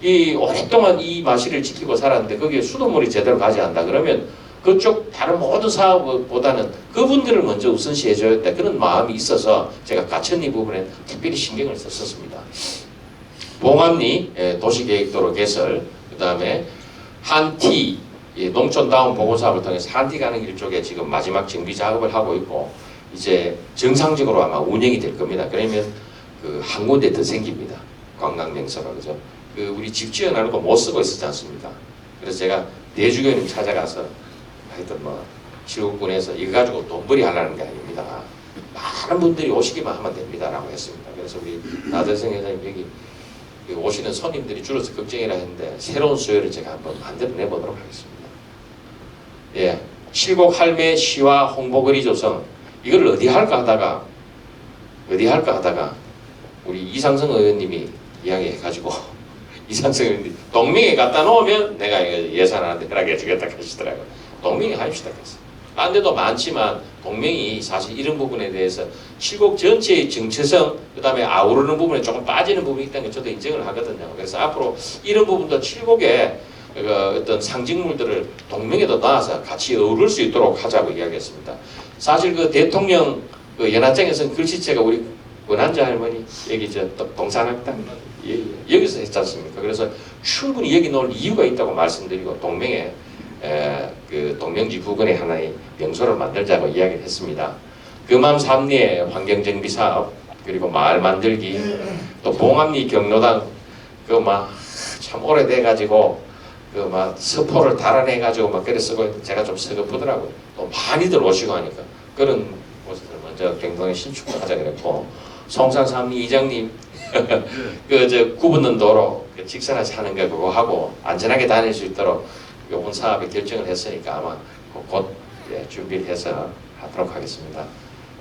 이 오랫동안 이 마실을 지키고 살았는데, 거기에 수돗물이 제대로 가지 않는다. 그러면 그쪽 다른 모든 사업보다는 그분들을 먼저 우선시 해줘야 돼. 그런 마음이 있어서 제가 가천리 부분에 특별히 신경을 썼습니다. 봉암리 도시계획도로 개설, 그 다음에 한티 농촌다운 보건사업을 통해서 한티 가는 길 쪽에 지금 마지막 정비 작업을 하고 있고 이제 정상적으로 아마 운영이 될 겁니다. 그러면 그 한 군데 더 생깁니다. 관광명소가 그죠? 그 우리 집 지어놔놓고 못 쓰고 있었지 않습니까? 그래서 제가 대주교님 찾아가서 하여튼 뭐 칠곡군에서 이거 가지고 돈벌이 하려는 게 아닙니다. 많은 분들이 오시기만 하면 됩니다라고 했습니다. 그래서 우리 나대성 회장님 여기 오시는 손님들이 줄어서 걱정이라 했는데 새로운 수요를 제가 한번 만들어내 보도록 하겠습니다. 예, 칠곡 할매 시와 홍보거리 조성 이걸 어디 할까 하다가 우리 이상성 의원님이 이야기해가지고 이상성 의원님이 동명에 갖다 놓으면 내가 이거 예산하는데 그렇게 해주겠다 하시더라고요. 동명이 합시다 했어요. 딴 데도 많지만 동명이 사실 이런 부분에 대해서 칠곡 전체의 정체성 그 다음에 아우르는 부분에 조금 빠지는 부분이 있다는 걸 저도 인정을 하거든요. 그래서 앞으로 이런 부분도 칠곡의 그 어떤 상징물들을 동명에도 넣어서 같이 어우를 수 있도록 하자고 이야기했습니다. 사실 그 대통령 그 연합장에서는 글씨체가 우리 원한자 할머니 여기 저 동산학당 여기서 했지 않습니까? 그래서 충분히 여기 놓을 이유가 있다고 말씀드리고 동명에 그 동명지 부근에 하나의 명소를 만들자고 이야기를 했습니다. 금암 삼리의 환경정비 사업 그리고 마을 만들기 또 봉암리 경로당 그 막 참 오래돼 가지고 그 막 서포를 달아내 가지고 막 그래서 제가 좀 서글프더라고요. 또 많이들 오시고 하니까 그런 곳을 먼저 경동에 신축을 하자 그랬고 송산 삼리 이장님 그 저 구붓는 도로 그 직선에서 하는 거 그거 하고 안전하게 다닐 수 있도록 요번 사업에 결정을 했으니까 아마 곧 준비를 해서 하도록 하겠습니다.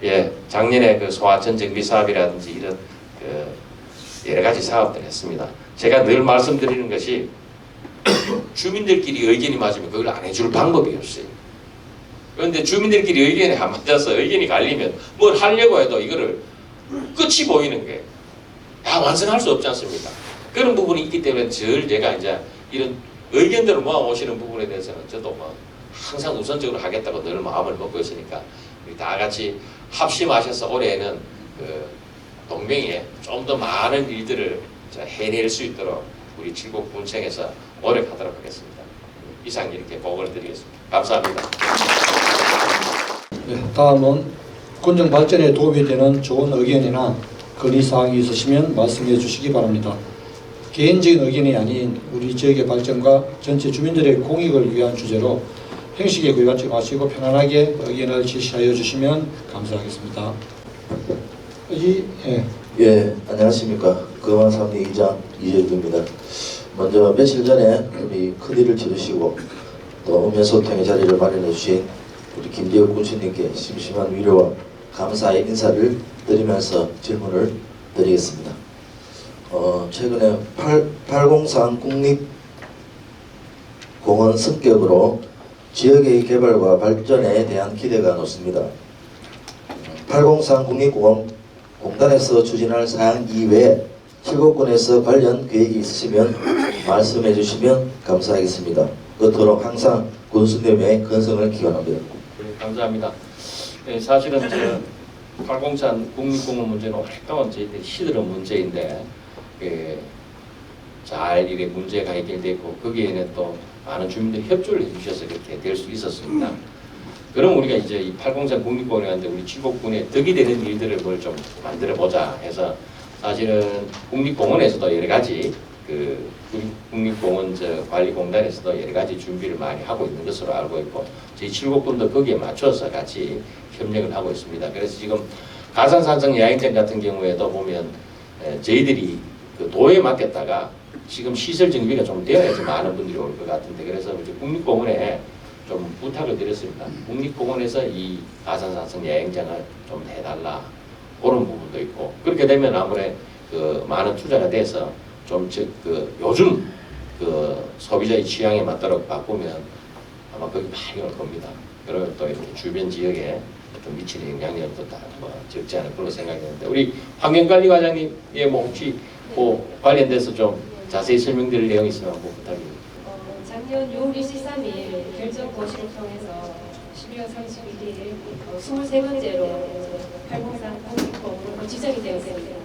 예, 작년에 그 소하천 정비 사업이라든지 이런 그 여러 가지 사업들 했습니다. 제가 늘 말씀드리는 것이 주민들끼리 의견이 맞으면 그걸 안 해줄 방법이 없어요. 그런데 주민들끼리 의견이 안 맞아서 의견이 갈리면 뭘 하려고 해도 이거를 끝이 보이는 거예요. 다 완성할 수 없지 않습니까? 그런 부분이 있기 때문에 늘 제가 이제 이런 의견들을 모아오시는 부분에 대해서는 저도 뭐 항상 우선적으로 하겠다고 늘 마음을 먹고 있으니까 우리 다 같이 합심하셔서 올해는 그 동맹에 좀 더 많은 일들을 해낼 수 있도록 우리 칠곡군청에서 노력하도록 하겠습니다. 이상 이렇게 보고를 드리겠습니다. 감사합니다. 네, 다음은 군정 발전에 도움이 되는 좋은 의견이나 건의사항이 있으시면 말씀해 주시기 바랍니다. 개인적인 의견이 아닌 우리 지역의 발전과 전체 주민들의 공익을 위한 주제로 형식에 구애받지 마시고 편안하게 의견을 제시하여 주시면 감사하겠습니다. 예, 안녕하십니까. 금왕삼리 이장 이재두입니다. 먼저 며칠 전에 우리 큰일을 치르시고 또 음면소통의 자리를 마련해 주신 우리 김재욱 군수님께 심심한 위로와 감사의 인사를 드리면서 질문을 드리겠습니다. 최근에 803 국립공원 성격으로 지역의 개발과 발전에 대한 기대가 높습니다. 803 국립공원 공단에서 추진할 사항 이외에 칠곡군에서 관련 계획이 있으시면 말씀해 주시면 감사하겠습니다. 그토록 항상 군수님의 건성을 기원합니다. 네, 감사합니다. 네, 사실은 803 국립공원 문제는 오랫동안 저희들이 시들은 문제인데 잘 이게 문제가 해결되고 거기에는 또 많은 주민들이 협조를 해주셔서 그렇게 될 수 있었습니다. 그럼 우리가 이제 이 803 국립공원에 갔는데 우리 칠곡군에 덕이 되는 일들을 뭘 좀 만들어 보자 해서 사실은 국립공원에서도 여러 가지 국립공원 관리공단에서도 여러 가지 준비를 많이 하고 있는 것으로 알고 있고 저희 칠곡군도 거기에 맞춰서 같이 협력을 하고 있습니다. 그래서 지금 가산산성 야영장 같은 경우에도 보면 저희들이 그 도에 맡겼다가 지금 시설 정비가 좀 되어야지 많은 분들이 올 것 같은데 그래서 이제 국립공원에 좀 부탁을 드렸습니다. 국립공원에서 이 가산산성 야영장을 좀 해달라 그런 부분도 있고 그렇게 되면 아무래도 그 많은 투자가 돼서 좀 요즘 그 소비자의 취향에 맞도록 바꾸면 아마 거기 많이 올 겁니다. 그러면 또 이렇게 주변 지역에 또 미치는 영향력도 다 뭐 적지 않을 걸로 생각했는데 우리 환경관리과장님의 뭐 혹시 그 관련돼서 좀 자세히 설명드릴 내용이 있으면 한번 부탁드립니다. 작년 6월 23일 결정 고시를 통해서 12월 31일 23번째로 803 국립공원으로 지정이 되었습니다.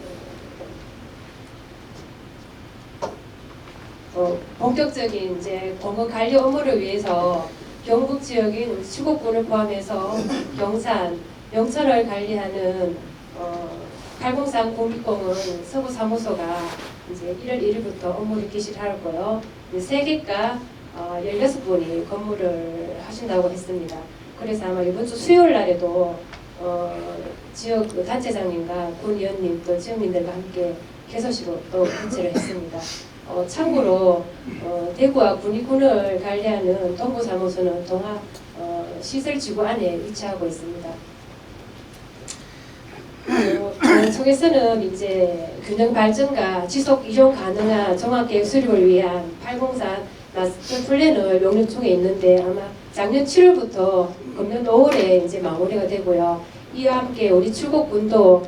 본격적인 이제 공원 관리 업무를 위해서 경북 지역인 칠곡군을 포함해서 경산, 영천을 관리하는 803 국립공원 서구사무소가 이제 1월 1일부터 업무를 개시하고요. 3개과 16분이 근무를 하신다고 했습니다. 그래서 아마 이번 주 수요일 날에도 지역 단체장님과 군의원님 또 지역민들과 함께 개소식으로 또 개최를 했습니다. 참고로 대구와 군위군을 관리하는 동부사무소는 동아 시설지구 안에 위치하고 있습니다. 속에서는 이제 균형 발전과 지속 이용 가능한 종합계획 수립을 위한 803 마스터 플랜을 명령중에 있는데 아마 작년 7월부터 금년 5월에 이제 마무리가 되고요. 이와 함께 우리 칠곡군도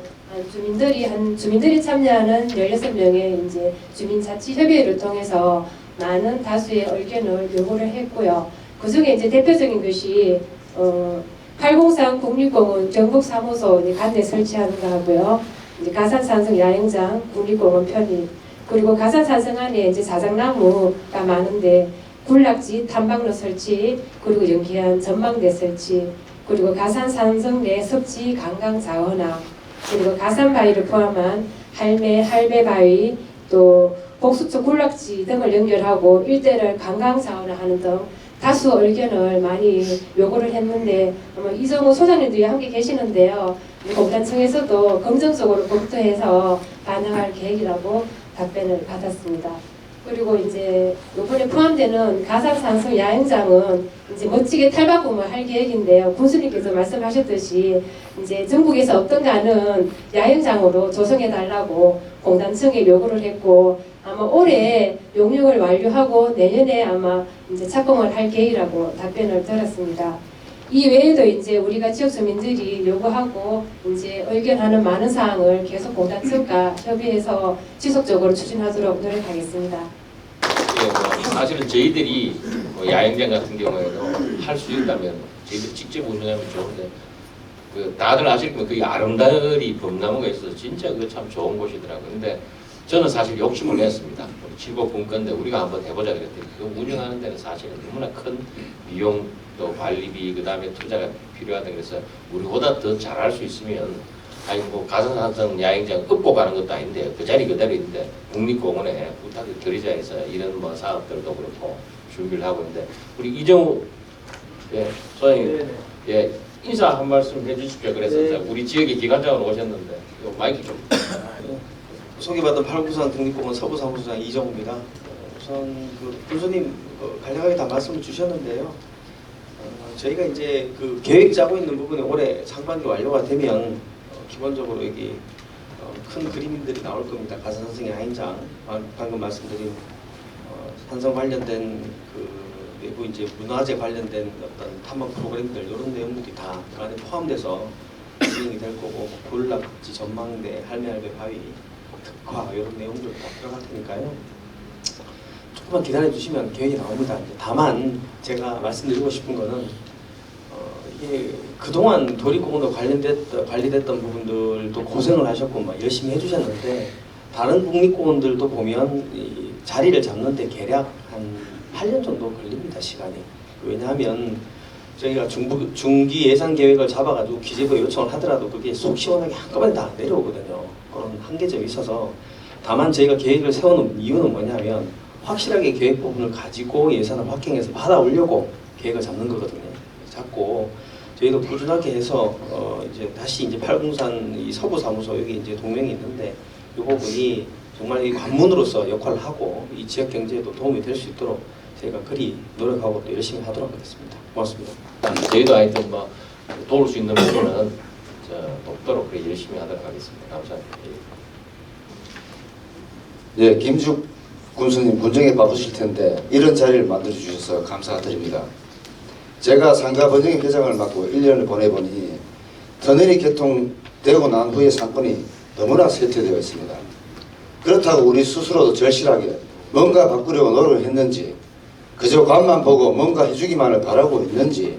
주민들이 참여하는 16명의 이제 주민자치협의회를 통해서 많은 다수의 의견을 요구를 했고요. 그 중에 이제 대표적인 것이 803 국립공원 경북사무소 간대 설치하는 거 하고요. 이제 가산산성 야영장 국립공원 편입 그리고 가산산성 안에 이제 자작나무가 많은데 군락지 탐방로 설치 그리고 연기한 전망대 설치 그리고 가산산성 내 섭지 관광 자원화 그리고 가산바위를 포함한 할배바위 또 복수초 군락지 등을 연결하고 일대를 관광 자원화하는 등 다수 의견을 많이 요구를 했는데 아마 이정호 소장님들이 함께 계시는데요. 공단청에서도 긍정적으로 검토해서 반영할 계획이라고 답변을 받았습니다. 그리고 이제 이번에 포함되는 가산산성 야영장은 이제 멋지게 탈바꿈을 할 계획인데요. 군수님께서 말씀하셨듯이 이제 전국에서 없던가는 야영장으로 조성해달라고 공단청에 요구를 했고 아마 올해 용역을 완료하고 내년에 아마 이제 착공을 할 계획이라고 답변을 들었습니다. 이 외에도 이제 우리가 지역 주민들이 요구하고 이제 의견하는 많은 사항을 계속 공단 측과 협의해서 지속적으로 추진하도록 노력하겠습니다. 예, 뭐 사실은 저희들이 뭐 야영장 같은 경우에도 할 수 있다면 저희들 직접 운영하면 좋은데 그 다들 아실 거면 그 아름다리 봄나무가 있어서 진짜 그거 참 좋은 곳이더라고요. 근데 저는 사실 욕심을 냈습니다. 우리 칠곡군 건데 우리가 한번 해보자 그랬더니 그거 운영하는 데는 사실은 너무나 큰 비용 또 관리비 그 다음에 투자가 필요하다 그래서 우리보다 더 잘할 수 있으면 아니 뭐 가산산성 야영장 업고 가는 것도 아닌데 그 자리 그대로 있는데 국립공원에 부탁을 드리자 해서 이런 뭐 사업들도 그렇고 준비를 하고 있는데 우리 이정우 소장님 인사 한 말씀 해주십시오. 그래서 우리 지역의 기관장으로 오셨는데 요 마이크 좀. 소개받은 팔공산 국립공원 서부사무소장 이정우입니다. 우선 그 군수님 간략하게 다 말씀을 주셨는데요. 저희가 이제 그 계획 짜고 있는 부분이 올해 상반기 완료가 되면 기본적으로 여기 큰 그림들이 나올 겁니다. 가산산성 야행장 방금 말씀드린 산성 관련된 그 내부 이제 문화재 관련된 어떤 탐방 프로그램들 이런 내용들이 다 그 안에 포함돼서 진행이 될 거고 굴락지 전망대 할매할배 바위 특화 이런 내용들도 다 들어갈 테니까요. 조금만 기다려 주시면 계획이 나옵니다. 다만 제가 말씀드리고 싶은 거는 이게 그동안 도립공원도 관리됐던 부분들도 고생을 하셨고 막 열심히 해주셨는데 다른 국립공원들도 보면 이 자리를 잡는데 대략 한 8년 정도 걸립니다. 시간이. 왜냐하면 저희가 중기 예산 계획을 잡아가지고 기재부에 요청을 하더라도 그게 속 시원하게 한꺼번에 다 내려오거든요. 그런 한계점이 있어서 다만 저희가 계획을 세우는 이유는 뭐냐면 확실하게 계획 부분을 가지고 예산을 확정해서 받아오려고 계획을 잡는 거거든요. 잡고 저희도 꾸준하게 해서 이제 다시 이제 팔공산 이 서부 사무소 여기 이제 동명이 있는데 이 부분이 정말 이 관문으로서 역할을 하고 이 지역 경제에도 도움이 될 수 있도록 저희가 그리 노력하고 또 열심히 하도록 하겠습니다. 고맙습니다. 저희도 하여튼 뭐 도울 수 있는 부분은 돕도록 그래 열심히 하도록 하겠습니다. 감사합니다. 네, 김죽 군수님 군정에 바쁘실 텐데 이런 자리를 만들어 주셔서 감사드립니다. 제가 상가 번영회 회장을 맡고 1년을 보내보니 터널이 개통되고 난 후의 상권이 너무나 쇠퇴되어 있습니다. 그렇다고 우리 스스로도 절실하게 뭔가 바꾸려고 노력을 했는지 그저 관만 보고 뭔가 해주기만을 바라고 있는지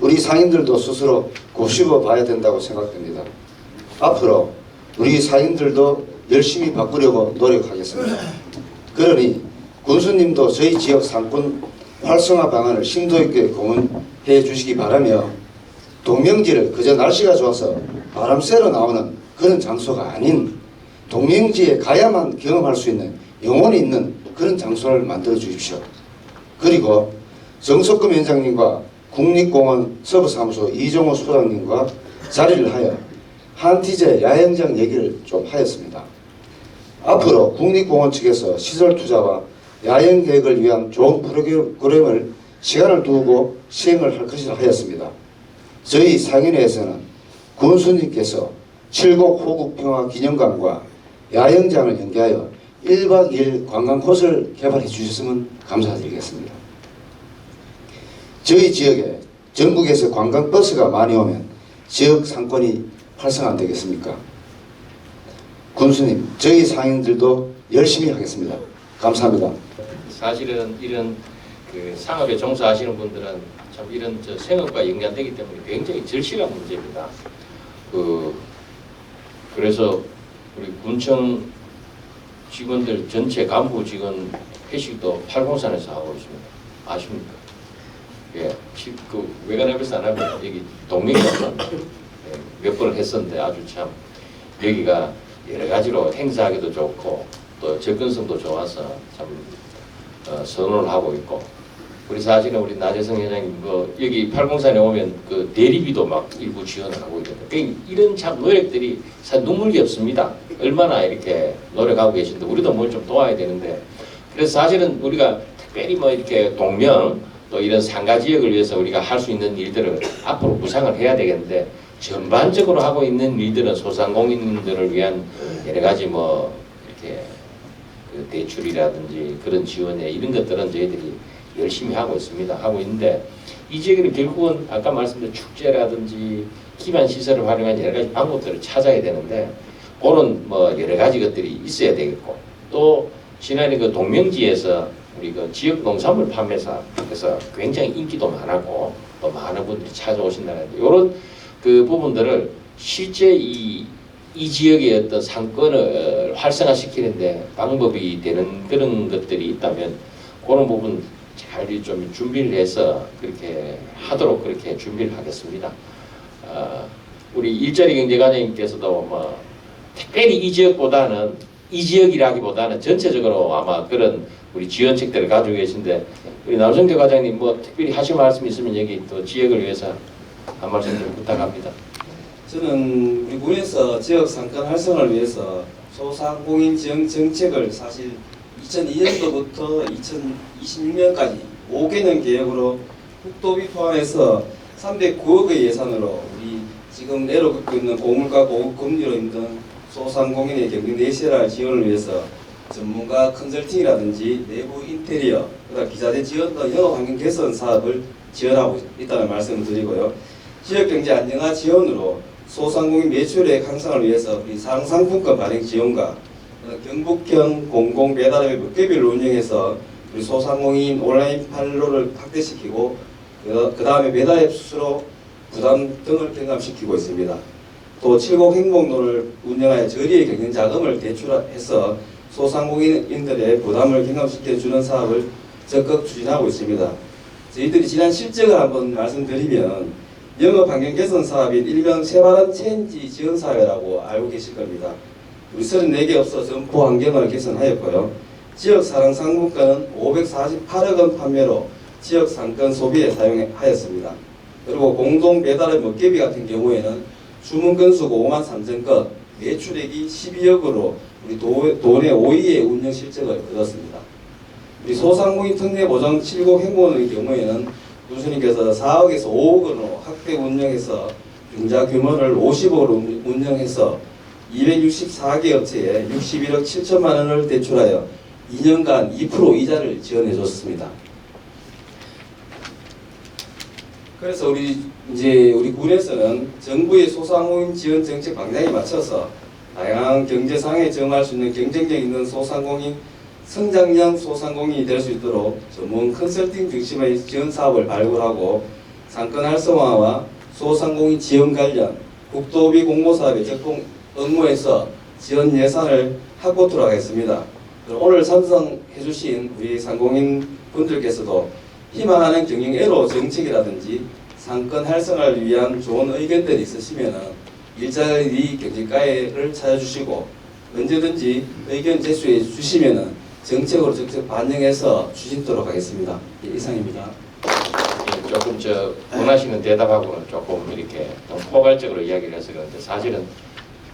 우리 상인들도 스스로 곱씹어 봐야 된다고 생각됩니다. 앞으로 우리 상인들도 열심히 바꾸려고 노력하겠습니다. 그러니 군수님도 저희 지역 상권 활성화 방안을 심도 있게 공언해 주시기 바라며 동명지를 그저 날씨가 좋아서 바람 쐬러 나오는 그런 장소가 아닌 동명지에 가야만 경험할 수 있는 영혼이 있는 그런 장소를 만들어 주십시오. 그리고 정석금 위원장님과 국립공원 서부사무소 이정호 소장님과 자리를 하여 한티제 야영장 얘기를 좀 하였습니다. 앞으로 국립공원 측에서 시설 투자와 야영 계획을 위한 좋은 프로그램을 시간을 두고 시행을 할 것이라 하였습니다. 저희 상인회에서는 군수님께서 칠곡 호국평화 기념관과 야영장을 연계하여 1박 2일 관광 코스를 개발해 주셨으면 감사드리겠습니다. 저희 지역에 전국에서 관광버스가 많이 오면 지역 상권이 활성화 안 되겠습니까? 군수님, 저희 상인들도 열심히 하겠습니다. 감사합니다. 사실은 이런 그 상업에 종사하시는 분들은 참 이런 생업과 연관되기 때문에 굉장히 절실한 문제입니다. 그래서 우리 군청 직원들 전체 간부 직원 회식도 팔공산에서 하고 있습니다. 아십니까? 예, 그 외관협에서 안 하면 여기 동명에서 몇 번을 했었는데 아주 참 여기가 여러 가지로 행사하기도 좋고 또 접근성도 좋아서 참 선호를 하고 있고 우리 사실은 우리 나재성 회장님 여기 팔공산에 오면 그 대리비도 막 일부 지원을 하고 있거든요. 이런 참 노력들이 사실 눈물겹습니다. 얼마나 이렇게 노력하고 계신데 우리도 뭘 좀 도와야 되는데 그래서 사실은 우리가 특별히 뭐 이렇게 동명 또 이런 상가 지역을 위해서 우리가 할 수 있는 일들을 앞으로 구상을 해야 되겠는데 전반적으로 하고 있는 일들은 소상공인들을 위한 여러 가지 뭐 이렇게 그 대출이라든지 그런 지원에 이런 것들은 저희들이 열심히 하고 있습니다. 하고 있는데 이 지역에는 결국은 아까 말씀드린 축제라든지 기반 시설을 활용한 여러 가지 방법들을 찾아야 되는데 그런 뭐 여러 가지 것들이 있어야 되겠고 또 지난해 그 동명지에서 우리 그 지역 농산물 판매사에서 굉장히 인기도 많았고 또 많은 분들이 찾아오신다는데 이런 그 부분들을 실제 이 지역의 어떤 상권을 활성화시키는데 방법이 되는 그런 것들이 있다면 그런 부분 잘 좀 준비를 해서 그렇게 하도록 그렇게 준비를 하겠습니다. 우리 일자리 경제과장님께서도 뭐 특별히 이 지역보다는 이 지역이라기보다는 전체적으로 아마 그런 우리 지원책들을 가지고 계신데 우리 남성대 과장님 뭐 특별히 하실 말씀 있으면 여기 또 지역을 위해서 한 말씀 좀 부탁합니다. 저는 우리 군에서 지역 상권 활성화를 위해서 소상공인 지원 정책을 사실 2002년도부터 2026년까지 5개년 계획으로 국도비 포함해서 309억의 예산으로 우리 지금 내려가고 있는 고물가 고급 금리로 힘든 소상공인의 경기 내실화 지원을 위해서 전문가 컨설팅이라든지 내부 인테리어, 그다음 기자재 지원 등 영업 환경 개선 사업을 지원하고 있다는 말씀을 드리고요. 지역 경제 안정화 지원으로 소상공인 매출액 향상을 위해서 우리 상상품권 발행 지원과 경북형 공공 배달앱 먹개비를 운영해서 우리 소상공인 온라인 판로를 확대시키고 그 다음에 배달앱 수수료 부담 등을 경감시키고 있습니다. 또 70 행복로를 운영하여 저리의 경영 자금을 대출해서 소상공인들의 부담을 경감시켜주는 사업을 적극 추진하고 있습니다. 저희들이 지난 실적을 한번 말씀드리면 영업 환경 개선 사업인 일명 새바른 체인지 지원 사업이라고 알고 계실 겁니다. 우리 34개 업소 점포 환경을 개선하였고요. 지역 사랑 상품권은 548억 원 판매로 지역 상권 소비에 사용하였습니다. 그리고 공동 배달의 먹개비 같은 경우에는 주문 건수가 5만 3천 건, 매출액이 12억으로 우리 도내 5위의 운영 실적을 거뒀습니다. 우리 소상공인 특례 보장 70 행보의 경우에는 교수님께서 4억에서 5억 원으로 확대 운영해서 융자 규모를 50억으로 운영해서 264개 업체에 61억 7천만 원을 대출하여 2년간 2% 이자를 지원해 줬습니다. 그래서 우리 군에서는 정부의 소상공인 지원 정책 방향에 맞춰서 다양한 경제상에 적응할 수 있는 경쟁력 있는 소상공인, 성장형 소상공인이 될 수 있도록 전문 컨설팅 중심의 지원 사업을 발굴하고 상권 활성화와 소상공인 지원 관련 국도비 공모사업의 적동 업무에서 지원 예산을 확보토록 하겠습니다. 오늘 참석해 주신 우리 상공인 분들께서도 희망하는 경영 애로 정책이라든지 상권 활성화를 위한 좋은 의견들이 있으시면 일자리 경제과회를 찾아주시고 언제든지 의견 제시해 주시면 정책으로 직접 반영해서 추진토록 하겠습니다. 이상입니다. 조금 원하시는 대답하고는 조금 이렇게 너무 포괄적으로 이야기를 해서 그런데 사실은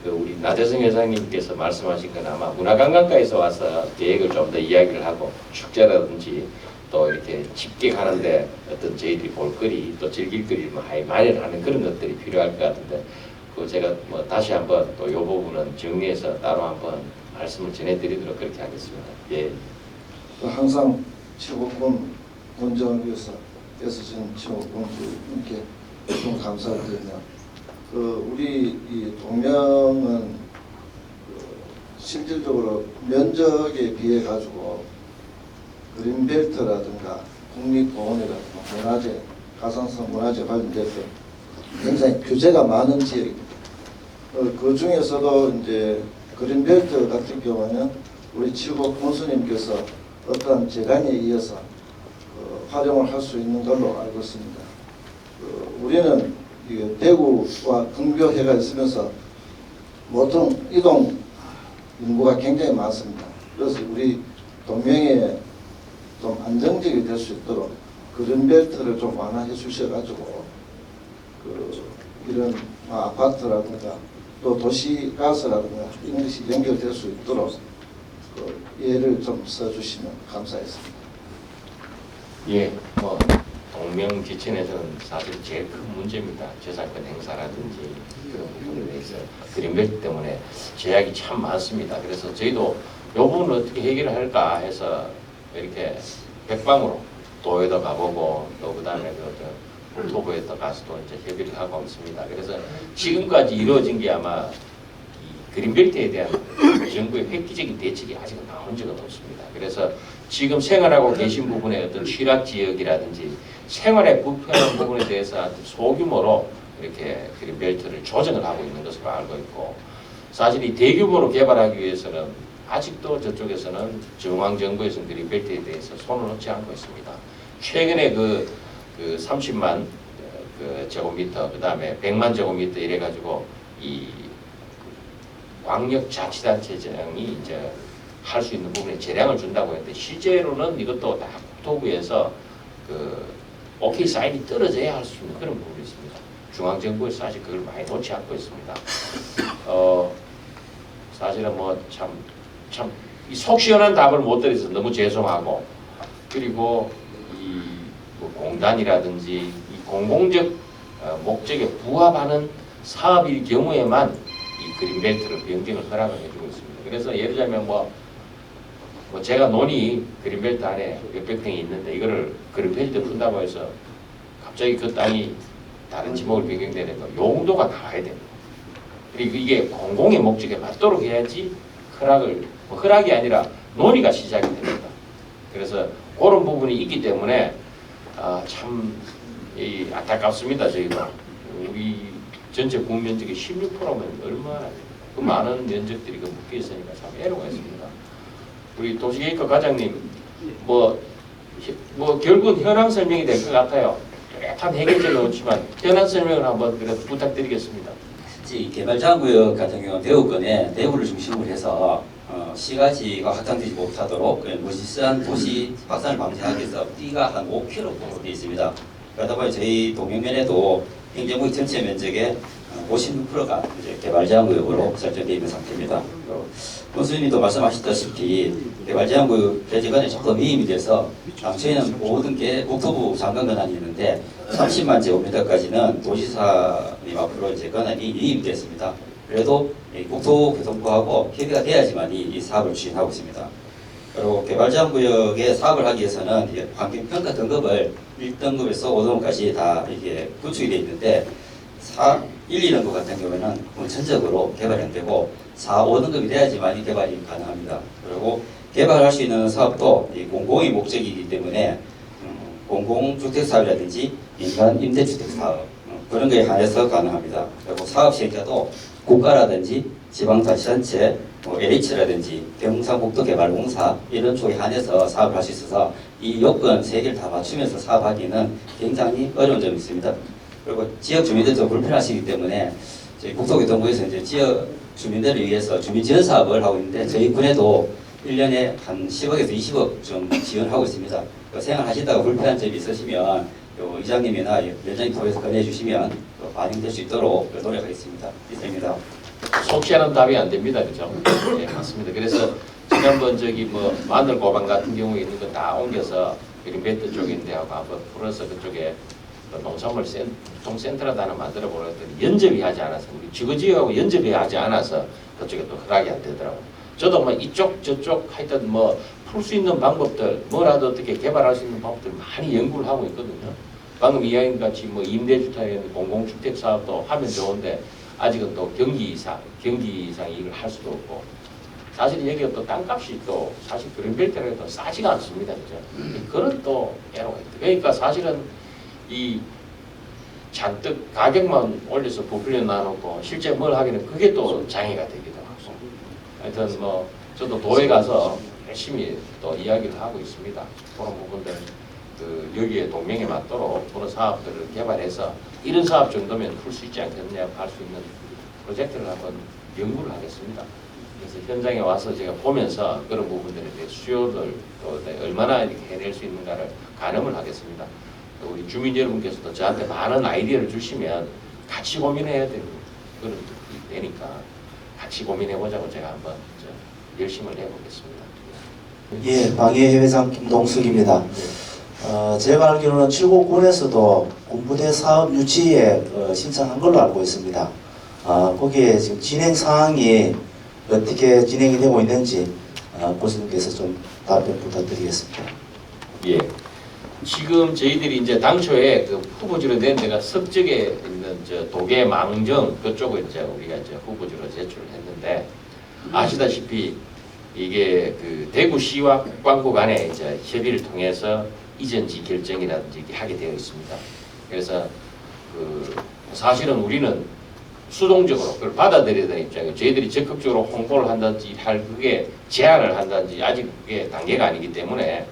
그 우리 나대성 회장님께서 말씀하신 건 아마 문화관광과에서 와서 계획을 좀 더 이야기를 하고 축제라든지 또 이렇게 집계 가는데 어떤 저희들이 볼거리 또 즐길거리 마련하는 그런 것들이 필요할 것 같은데 그 제가 뭐 다시 한번 또 이 부분은 정리해서 따로 한번 말씀을 전해드리도록 그렇게 하겠습니다. 예. 항상 최고권 권정을 위해서 애쓰신 최고권님께 좀 감사를 드리며 우리 이 동명은 실질적으로 면적에 비해 가지고 그린벨트라든가 국립공원이라든가 문화재, 가산성 문화재 관련돼서 굉장히 규제가 많은 지역입니다. 그 중에서도 이제 그린벨트 같은 경우는 우리 칠곡 군수님께서 어떠한 재간에 이어서 활용을 할 수 있는 걸로 알고 있습니다. 우리는 대구와 근교해가 있으면서 보통 이동 인구가 굉장히 많습니다. 그래서 우리 동명에 좀 안정적이 될 수 있도록 그린벨트를 좀 완화해 주셔가지고 이런 아파트라든가 또 도시가스라든가 이런 것이 연결될 수 있도록 예를 좀 써주시면 감사하겠습니다. 예, 뭐 동명 지천에서는 사실 제일 큰 문제입니다. 저작권 행사라든지 그런 부분에 대해서 그린벨트 때문에 제약이 참 많습니다. 그래서 저희도 이 부분을 어떻게 해결을 할까 해서 이렇게 백방으로 도에도 가보고 또 그다음에 그 국토부에도 가서도 이제 협의를 하고 있습니다. 그래서 지금까지 이루어진 게 아마 이 그린벨트에 대한 정부의 획기적인 대책이 아직은 나온 적은 없습니다. 그래서 지금 생활하고 계신 부분의 어떤 취락 지역이라든지 생활에 불편한 부분에 대해서 소규모로 이렇게 그린벨트를 조정을 하고 있는 것으로 알고 있고, 사실 이 대규모로 개발하기 위해서는 아직도 저쪽에서는 중앙정부에서는 그린벨트에 대해서 손을 놓지 않고 있습니다. 최근에 그 30만 그 제곱미터, 그 다음에 100만 제곱미터 이래가지고 이 광역자치단체장이 이제 할 수 있는 부분에 재량을 준다고 했는데, 실제로는 이것도 다 국토부에서 그 오케이 사인이 떨어져야 할 수 있는 그런 부분이 있습니다. 중앙정부에서 아직 그걸 많이 놓지 않고 있습니다. 사실은 뭐 참 속 시원한 답을 못 드려서 너무 죄송하고, 그리고 뭐 공단이라든지 이 공공적 목적에 부합하는 사업일 경우에만 이 그린벨트를 변경을 허락을 해주고 있습니다. 그래서 예를 들자면 뭐 제가 논이 그린벨트 안에 몇백 평이 있는데 이거를 그린벨트 푼다고 해서 갑자기 그 땅이 다른 지목을 변경되는 거 용도가 나와야 됩니다. 그리고 이게 공공의 목적에 맞도록 해야지 허락이 아니라 논의가 시작이 됩니다. 그래서 그런 부분이 있기 때문에 참 안타깝습니다. 저희가 우리 전체 국면적의 16%면 얼마나 그 많은 면적들이 그 묶여 있으니까 참 애로가 있습니다. 우리 도시계획과 과장님 뭐 결국은 현황 설명이 될 것 같아요. 뚜렷한 해결책은 없지만 현황 설명을 한번 그래도 부탁드리겠습니다. 개발자구역 같은 경우는 대우권에 대구를 중심으로 해서 시가지가 확장되지 못하도록 무시한 도시 확산을 방지하기 위해서 띠가 한 5km 되어 있습니다. 그러다 보니 저희 동명면에도 행정구역 전체 면적의 56%가 이제 개발제한구역으로 설정되어 있는 상태입니다. 교수님도 말씀하셨다시피 개발제한구역 개정안에 조금 위임이 돼서 당초에는 모든 게 국토부 장관 권한이 있는데 30만 제곱미터까지는 도지사님 앞으로 이제 권한이 위임됐습니다. 그래도 국토교통부하고 협의가 돼야지만 이 사업을 추진하고 있습니다. 그리고 개발제한구역에 사업을 하기 위해서는 환경평가 등급을 1등급에서 5등급까지 다 이게 구축이 되어 있는데 1, 2등급 같은 경우에는 전적으로 개발이 안 되고 4, 5등급이 돼야지만 개발이 가능합니다. 그리고 개발할 수 있는 사업도 공공의 목적이기 때문에 공공주택 사업이라든지 인간 임대주택 사업 그런 거에 한해서 가능합니다. 그리고 사업 시행자도 국가라든지 지방자치단체, LH라든지 경상북도개발공사 이런 쪽에 한해서 사업을 할 수 있어서 이 요건 3개를 다 맞추면서 사업하기는 굉장히 어려운 점이 있습니다. 그리고 지역 주민들도 불편하시기 때문에 저희 국토교통부에서 이제 지역 주민들을 위해서 주민지원 사업을 하고 있는데 저희 군에도 1년에 한 10억에서 20억 좀 지원하고 있습니다. 생활하시다가 불편한 점이 있으시면 이장님이나 위원장님 통해서 건해주시면 반영될 수 있도록 노력하겠습니다. 이상입니다. 속 시원한 답이 안 됩니다. 그죠? 네, 맞습니다. 그래서 지난번 마늘고방 같은 경우에 있는 거 다 옮겨서 그린벨트 쪽인데 하고 한번 풀어서 그쪽에 농산물 유통센터라도 하나 만들어 보려더니 연접이 하지 않아서 우리 지구지역하고 연접이 하지 않아서 그쪽에 또 허락이 안 되더라고요. 저도 뭐 이쪽 저쪽 하여튼 뭐 풀 수 있는 방법들 뭐라도 어떻게 개발할 수 있는 방법들 많이 연구를 하고 있거든요. 방금 이야기한 같이 뭐 임대주택 공공주택 사업도 하면 좋은데 아직은 또 경기 이상 이익을 할 수도 없고 사실 여기가 또 땅값이 또 사실 그린벨트라고 또 싸지가 않습니다. 그죠? 그런 또 애로가 있다. 그러니까 사실은 이 잔뜩 가격만 올려서 부풀려 놔놓고 실제 뭘 하기는 그게 또 장애가 되기도 하고 하여튼 뭐 저도 도에 가서 열심히 또 이야기를 하고 있습니다. 그런 부분들 여기에 동맹에 맞도록 그런 사업들을 개발해서 이런 사업 정도면 풀 수 있지 않겠냐 할 수 있는 프로젝트를 한번 연구를 하겠습니다. 그래서 현장에 와서 제가 보면서 그런 부분들에 대해 수요를 또 얼마나 이렇게 해낼 수 있는가를 가늠을 하겠습니다. 우리 주민 여러분께서도 저한테 많은 아이디어를 주시면 같이 고민해야 되니까 같이 고민해보자고 제가 한번 열심을 해보겠습니다. 예, 방해회장 김동숙입니다. 제가 알기로는 칠곡군에서도 군부대 사업 유치에 신청한 걸로 알고 있습니다. 거기에 지금 진행 사항이 어떻게 진행이 되고 있는지 교수님께서 좀 답변 부탁드리겠습니다. 예, 지금 저희들이 이제 당초에 그 후보지로 낸 데가 석적에 있는 저 도계 망정 그쪽을 이제 우리가 이제 후보지로 제출을 했는데 아시다시피 이게 그 대구시와 국방부 간에 이제 협의를 통해서 이전지 결정이라든지 이렇게 하게 되어 있습니다. 그래서 그 사실은 우리는 수동적으로 그걸 받아들여야 되는 입장이에요. 저희들이 적극적으로 홍보를 한다든지 할 그게 제안을 한다든지 아직 그게 단계가 아니기 때문에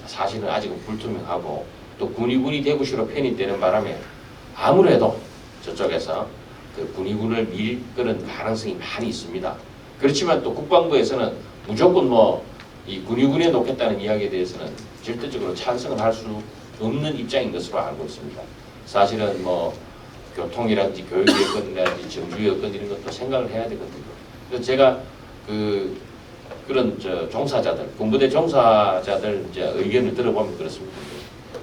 사실은 아직은 불투명하고 또 군의군이 대구시로 편입되는 바람에 아무래도 저쪽에서 그 군의군을 밀 그런 가능성이 많이 있습니다. 그렇지만 또 국방부에서는 무조건 뭐 이 군의군에 놓겠다는 이야기에 대해서는 절대적으로 찬성을 할 수 없는 입장인 것으로 알고 있습니다. 사실은 뭐 교통이라든지 교육 여건이라든지 정주 여건 이런 것도 생각을 해야 되거든요. 그래서 제가 그런 종사자들, 군부대 종사자들 이제 의견을 들어보면 그렇습니다.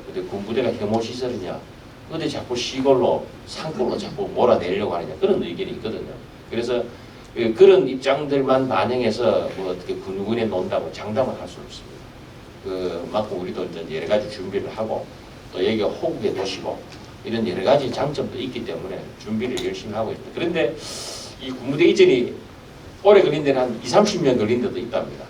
근데 군부대가 혐오 시설이냐, 근데 자꾸 시골로 산골로 자꾸 몰아내려고 하느냐 그런 의견이 있거든요. 그래서 그런 입장들만 반영해서 뭐 어떻게 군군에 논다고 장담을 할 수 없습니다. 맞고 우리도 이제 여러 가지 준비를 하고 또 여기가 호국의 도시고 이런 여러 가지 장점도 있기 때문에 준비를 열심히 하고 있습니다. 그런데 이 군부대 이전이 오래 걸린 데는 한 20-30년 걸린 데도 있답니다.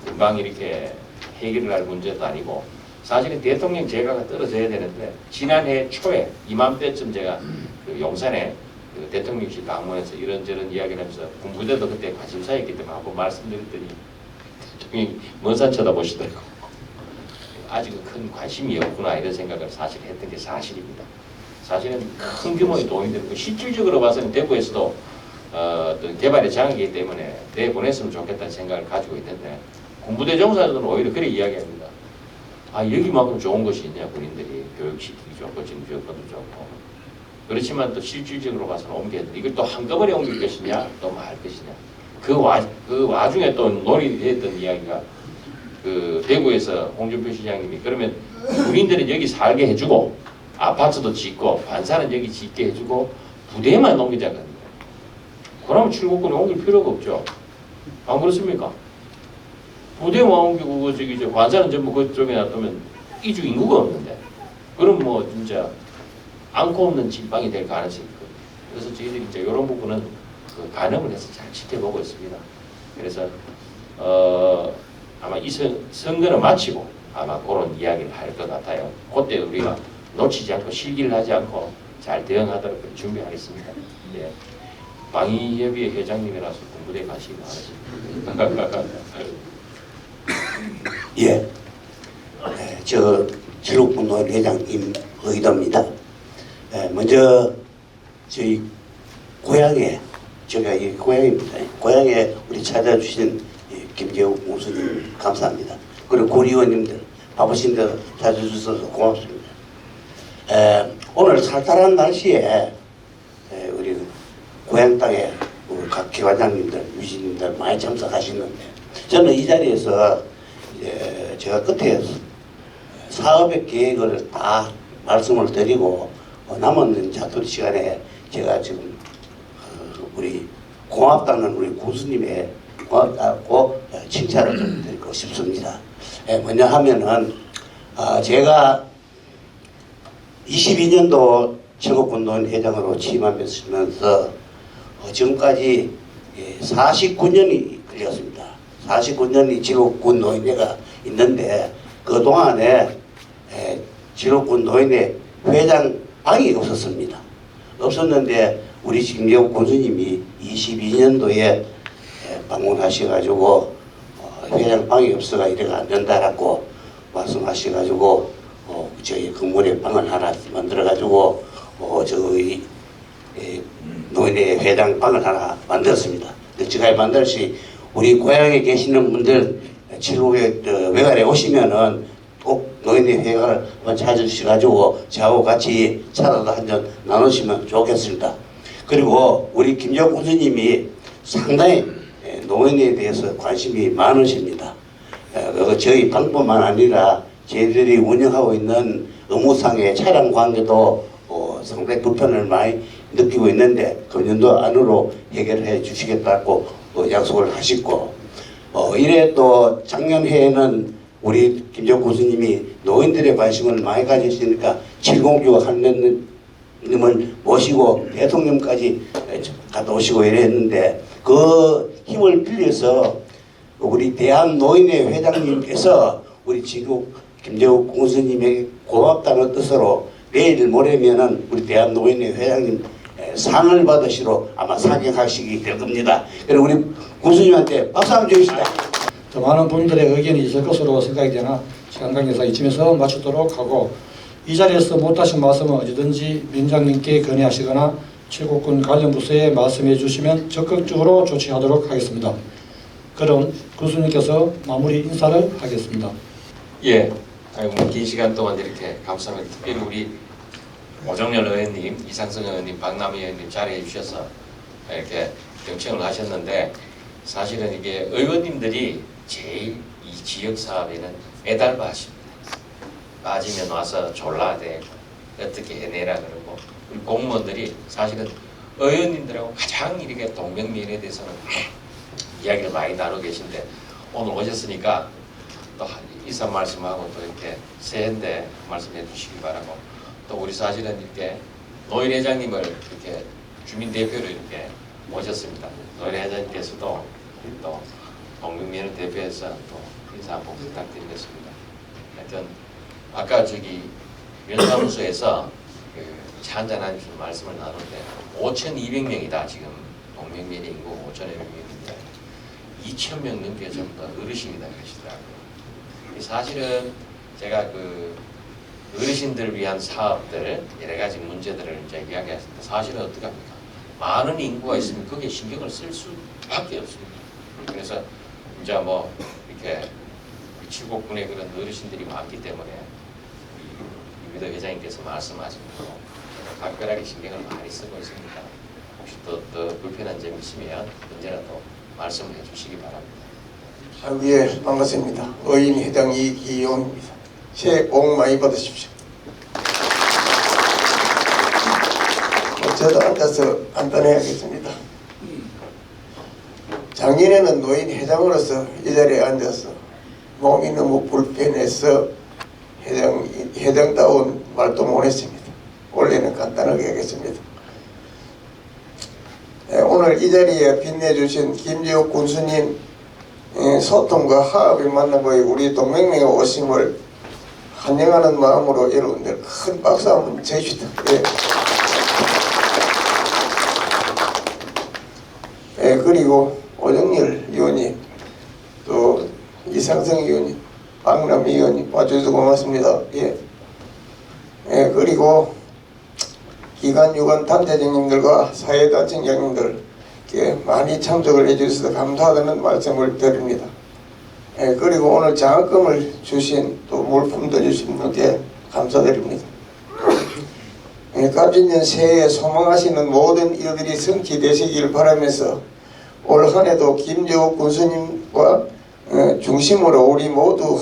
금방 이렇게 해결을 할 문제도 아니고 사실은 대통령 재가가 떨어져야 되는데 지난해 초에 이맘때쯤 제가 그 용산에 그 대통령실 방문해서 이런저런 이야기를 하면서 군부대도 그때 관심사였기 때문에 한번 말씀드렸더니 대통령이 먼 산 쳐다보시더라고요. 아직은 큰 관심이 없구나 이런 생각을 사실 했던 게 사실입니다. 사실은 큰 규모의 도움이 되고 실질적으로 봐서는 대구에서도 어떤 개발의 장이기 때문에 내보냈으면 좋겠다는 생각을 가지고 있는데 군부대 종사자들은 오히려 그렇게 이야기합니다. 아 여기만큼 좋은 것이 있냐 군인들이 교육시키기 좋고 정주 여건도 좋고 그렇지만 또 실질적으로 봐서는 옮겨야 돼. 이걸 또 한꺼번에 옮길 것이냐 또 말 것이냐 그 와중에 또 논의했던 이야기가 그 대구에서 홍준표 시장님이 그러면 군인들은 여기 살게 해주고 아파트도 짓고 반사는 여기 짓게 해주고 부대만 옮기자거든요. 그러면 출국군에 옮길 필요가 없죠. 안 그렇습니까? 부대만 옮기고 저기 관사는 전부 그쪽에 놔두면 이주 인구가 없는데 그럼 뭐 진짜 않고 없는 진방이 될 가능성이 있거든요. 그래서 저희들이 이제 이런 부분은 그 가늠을 해서 잘 지켜보고 있습니다. 그래서 아마 이 선거는 마치고 아마 그런 이야기를 할 것 같아요. 그때 우리가 놓치지 않고 실기를 하지 않고 잘 대응하도록 준비하겠습니다. 예. 방위협의회 회장님이라서 군부대에 관심이 많으십니다. 예. 저 칠곡군노 회장 임의도입니다. 먼저 저희 고향에 제가 이 고향입니다. 고향에 우리 찾아주신 김재욱 공수님 감사합니다. 그리고 구의원님들 바쁘신데 찾아주셔서 고맙습니다. 오늘 살살한 날씨에 우리 고향 땅에 각 기관장님들, 유진님들 많이 참석하시는데 저는 이 자리에서 제가 끝에 사업의 계획을 다 말씀을 드리고 남은 자투리 시간에 제가 지금 우리 고맙다는 우리 군수님의 고맙다고 칭찬을 좀 드리고 싶습니다. 먼저 하면은 제가 22년도 칠곡군노인 회장으로 취임하면서 지금까지 49년이 걸렸습니다. 49년이 칠곡군노인회가 있는데 그 동안에 칠곡군노인회 회장방이 없었습니다. 없었는데 우리 김재욱 군수님이 22년도에 방문하셔가지고 회장방이 없어가 이래가 안 된다라고 말씀하셔가지고 저희 건물에 방을 하나 만들어가지고 저희 노인회 회장방을 하나 만들었습니다. 지금까지 만들시 우리 고향에 계시는 분들 칠곡에 외관에 오시면은 꼭 노인회 회관을 찾으셔가지고 저하고 같이 차라도 한잔 나누시면 좋겠습니다. 그리고 우리 김재욱 군수님이 상당히 노인에 대해서 관심이 많으십니다. 저희 방뿐만 아니라 저희들이 운영하고 있는 업무상의 차량 관계도 상당히 불편을 많이 느끼고 있는데 금년도 안으로 해결해 주시겠다고 약속을 하시고 이래 또 작년 해에는 우리 김재욱 교수님이 노인들의 관심을 많이 가지시니까 706 한년님을 모시고 대통령까지 갔다 오시고 이랬는데 그 힘을 빌려서 우리 대한노인회 회장님께서 우리 김재욱 교수님에게 고맙다는 뜻으로 내일 모레면은 우리 대한노인회 회장님 상을 받으시러 아마 상영하시게 될 겁니다. 그리고 우리 교수님한테 박수 한번 주십시다. 더 많은 분들의 의견이 있을 것으로 생각이 되나 시간 관계상 이쯤에서 마치도록 하고 이 자리에서 못하신 말씀은 언제든지 위원장님께 건의하시거나 칠곡군 관련 부서에 말씀해 주시면 적극적으로 조치하도록 하겠습니다. 그럼 교수님께서 마무리 인사를 하겠습니다. 예, 긴 시간 동안 이렇게 감사합니다. 특별히 우리 오정렬 의원님, 이상성 의원님, 박남희 의원님 자리해 주셔서 이렇게 경청을 하셨는데 사실은 이게 의원님들이 제일 이 지역 사업에는 애달바하십니다. 빠지면 와서 졸라야 되고 어떻게 해내라 그러고 우리 공무원들이 사실은 의원님들하고 가장 이렇게 동명미인에 대해서는 이야기를 많이 나누고 계신데 오늘 오셨으니까 또 이상 말씀하고 또 이렇게 새해인데 말씀해 주시기 바라고 또 우리 사실은 이렇게 노인회장님을 이렇게 주민대표로 이렇게 모셨습니다. 노인회장님께서도 또 동명민을 대표해서 또 인사 한번 부탁드리겠습니다. 하여튼 아까 저기 면사무소에서 차 한잔한 말씀을 나누는데 5,200명이다 지금 동명민의 인구 5,200명인데 2,000명 넘게 전부 다 어르신이다 그러시더라고요. 사실은 제가 그 어르신들을 위한 사업들 여러 가지 문제들을 이제 이야기했을 때 사실은 어떻게 합니까? 많은 인구가 있으면 거기에 신경을 쓸 수밖에 없습니다. 그래서 이제 뭐 이렇게 칠곡군에 그런 어르신들이 많기 때문에 유비도 회장님께서 말씀하신 대로 각별하게 신경을 많이 쓰고 있습니다. 혹시 또 불편한 점이 있으면 언제나 또 말씀을 해주시기 바랍니다. 예, 반갑습니다. 의인회장 이기용입니다. 새해 복 많이 받으십시오. 저도 앉아서 간단해야겠습니다. 작년에는 노인회장으로서 이 자리에 앉아서 몸이 너무 불편해서 회장다운 말도 못했습니다. 올해는 간단하게 하겠습니다. 오늘 이 자리에 빛내주신 김재욱 군수님 소통과 화합을 만나보여 우리 동맹명에 오심을 환영하는 마음으로 여러분들 큰 박수 한번 쳐주시다. 그리고 오정렬 의원님 또 이상성 의원님 박남희 의원님 봐주셔서 고맙습니다. 그리고 기관 유관 단체장님들과 사회단체장님들 많이 참석을 해주셔서 감사하다는 말씀을 드립니다. 그리고 오늘 장학금을 주신 또 물품도 주신 분께 감사드립니다. 갑진년 새해에 소망하시는 모든 일들이 성취되시길 바라면서 올 한해도 김재욱 군수님과 중심으로 우리 모두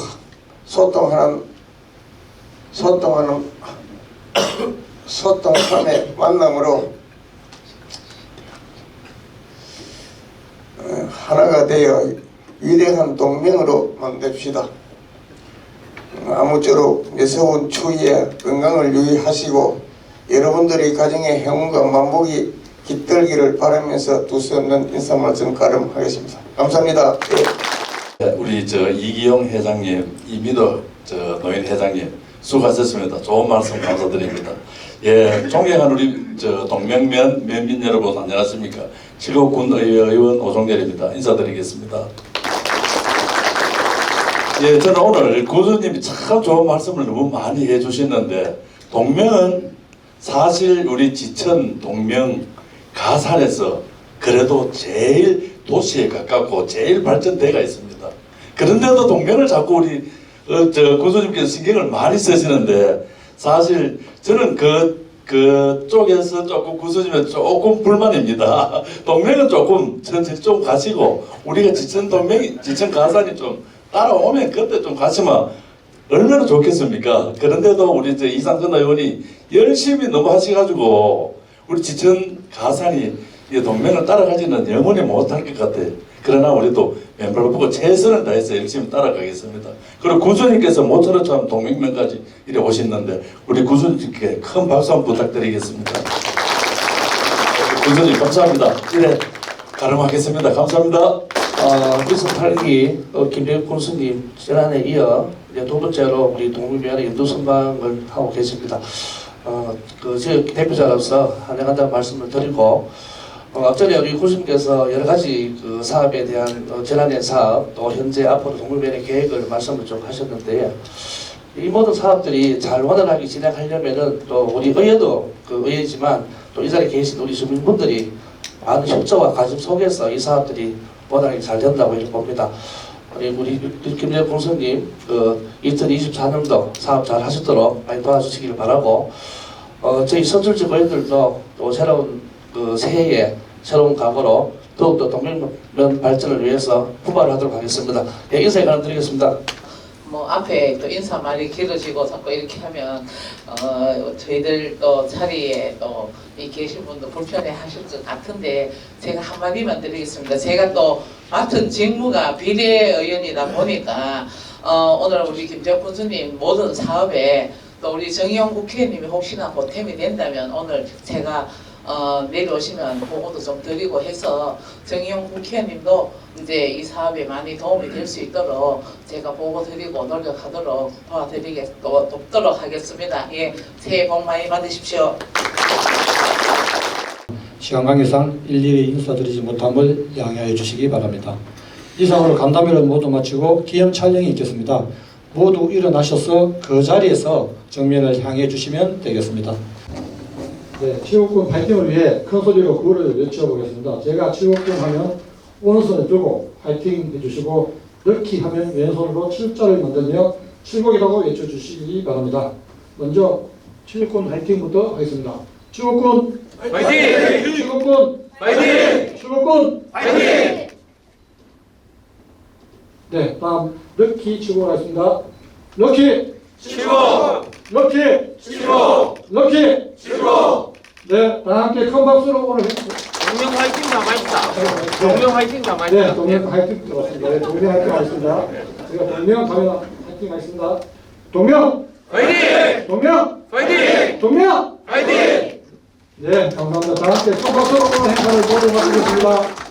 소통함의 만남으로 하나가 되어 위대한 동맹으로 만듭시다. 아무쪼록 매서운 추위에 건강을 유의하시고 여러분들의 가정의 행운과 만복이 깃들기를 바라면서 두서 없는 인사 말씀 가름하겠습니다. 감사합니다. 우리 이기용 회장님, 이민호 노인 회장님 수고하셨습니다. 좋은 말씀 감사드립니다. 존경하는 우리 동명면 면민 여러분 안녕하십니까? 칠곡군 의원 오종렬입니다. 인사드리겠습니다. 저는 오늘 교수님이 참 좋은 말씀을 너무 많이 해주셨는데 동명은 사실 우리 지천 동명 가산에서 그래도 제일 도시에 가깝고 제일 발전대가 있습니다. 그런데도 동명을 자꾸 우리 교수님께서 신경을 많이 쓰시는데 사실 저는 그쪽에서 조금 교수님은 조금 불만입니다. 동명은 조금 천천히 좀 가시고 우리가 지천 가산이 좀 따라오면 그때 좀 가시면 얼마나 좋겠습니까? 그런데도 우리 이상선 의원이 열심히 너무 하셔가지고 우리 지천 가산이 이 동맹을 따라가지는 영원히 못할 것 같아요. 그러나 우리도 맨발로 보고 최선을 다해서 열심히 따라가겠습니다. 그리고 군수님께서 모처럼처럼 동맹면까지 이래 오셨는데 우리 군수님께 큰 박수 한번 부탁드리겠습니다. 군수님 감사합니다. 이래 가름하겠습니다. 감사합니다. 그래서 8기 김대엽 군수님 지난해 이어 이제 두 번째로 우리 동맹면회 연두 선방을 하고 계십니다. 제 대표자로서 환영한다는 말씀을 드리고 앞전에 우리 군수님께서 여러 가지 그 사업에 대한 지난해 사업 또 현재 앞으로 동맹면회 계획을 말씀을 좀 하셨는데 이 모든 사업들이 잘 원활하게 진행하려면은 또 우리 의회도 그 의회지만 또 이 자리에 계신 우리 주민분들이 많은 협조와 관심 속에서 이 사업들이 원활하게 잘 된다고 이렇게 봅니다. 우리 김대엽 군수님 2024년도 사업 잘 하시도록 많이 도와주시기를 바라고 저희 선출직 의원들도 또 새로운 그 새해에 새로운 각오로 더욱더 동맹면 발전을 위해서 후발을 하도록 하겠습니다. 네, 인사에 감사드리겠습니다. 앞에 또 인사 말이 길어지고 자꾸 이렇게 하면 저희들 또 자리에 또 계신 분도 불편해 하실 것 같은데 제가 한마디만 드리겠습니다. 제가 또 맡은 직무가 비례의원이다 보니까 오늘 우리 김재욱 군수님 모든 사업에 또 우리 정의용 국회의원님이 혹시나 보탬이 된다면 오늘 제가 내려오시면 보고도 좀 드리고 해서 정의용 국회의원님도 이제 이 사업에 많이 도움이 될 수 있도록 제가 보고 드리고 노력하도록 돕도록 하겠습니다. 예, 새해 복 많이 받으십시오. 시간 관계상 일일이 인사드리지 못함을 양해해 주시기 바랍니다. 이상으로 간담회를 모두 마치고 기념 촬영이 있겠습니다. 모두 일어나셔서 그 자리에서 정면을 향해 주시면 되겠습니다. 네, 칠곡군 파이팅을 위해 큰 소리로 구호를 외쳐보겠습니다. 제가 칠곡군 하면 오른손을 들고 파이팅 해주시고 럭키 하면 왼손으로 7자를 만들며 칠곡이라고 외쳐주시기 바랍니다. 먼저 칠곡군 파이팅부터 하겠습니다. 칠곡군 파이팅! 칠곡군 파이팅! 칠곡군 파이팅! 네, 다음 럭키 칠곡 하겠습니다. 럭키 칠곡! 럭키 칠곡! 럭키 칠곡! 네, 다 함께 큰 박수로 오늘 동명 화이팅 남아있다. 동명 화이팅 남아있다. 네, 동명 화이팅 들어왔습니다. 네, 동명 화이팅 하겠습니다. 제가 동명 가면 화이팅 하겠습니다. 동명 화이팅! 동명 화이팅! 동명 화이팅! 네, 감사합니다. 다 함께 큰 박수로 오늘 행사를 모두 마치겠습니다.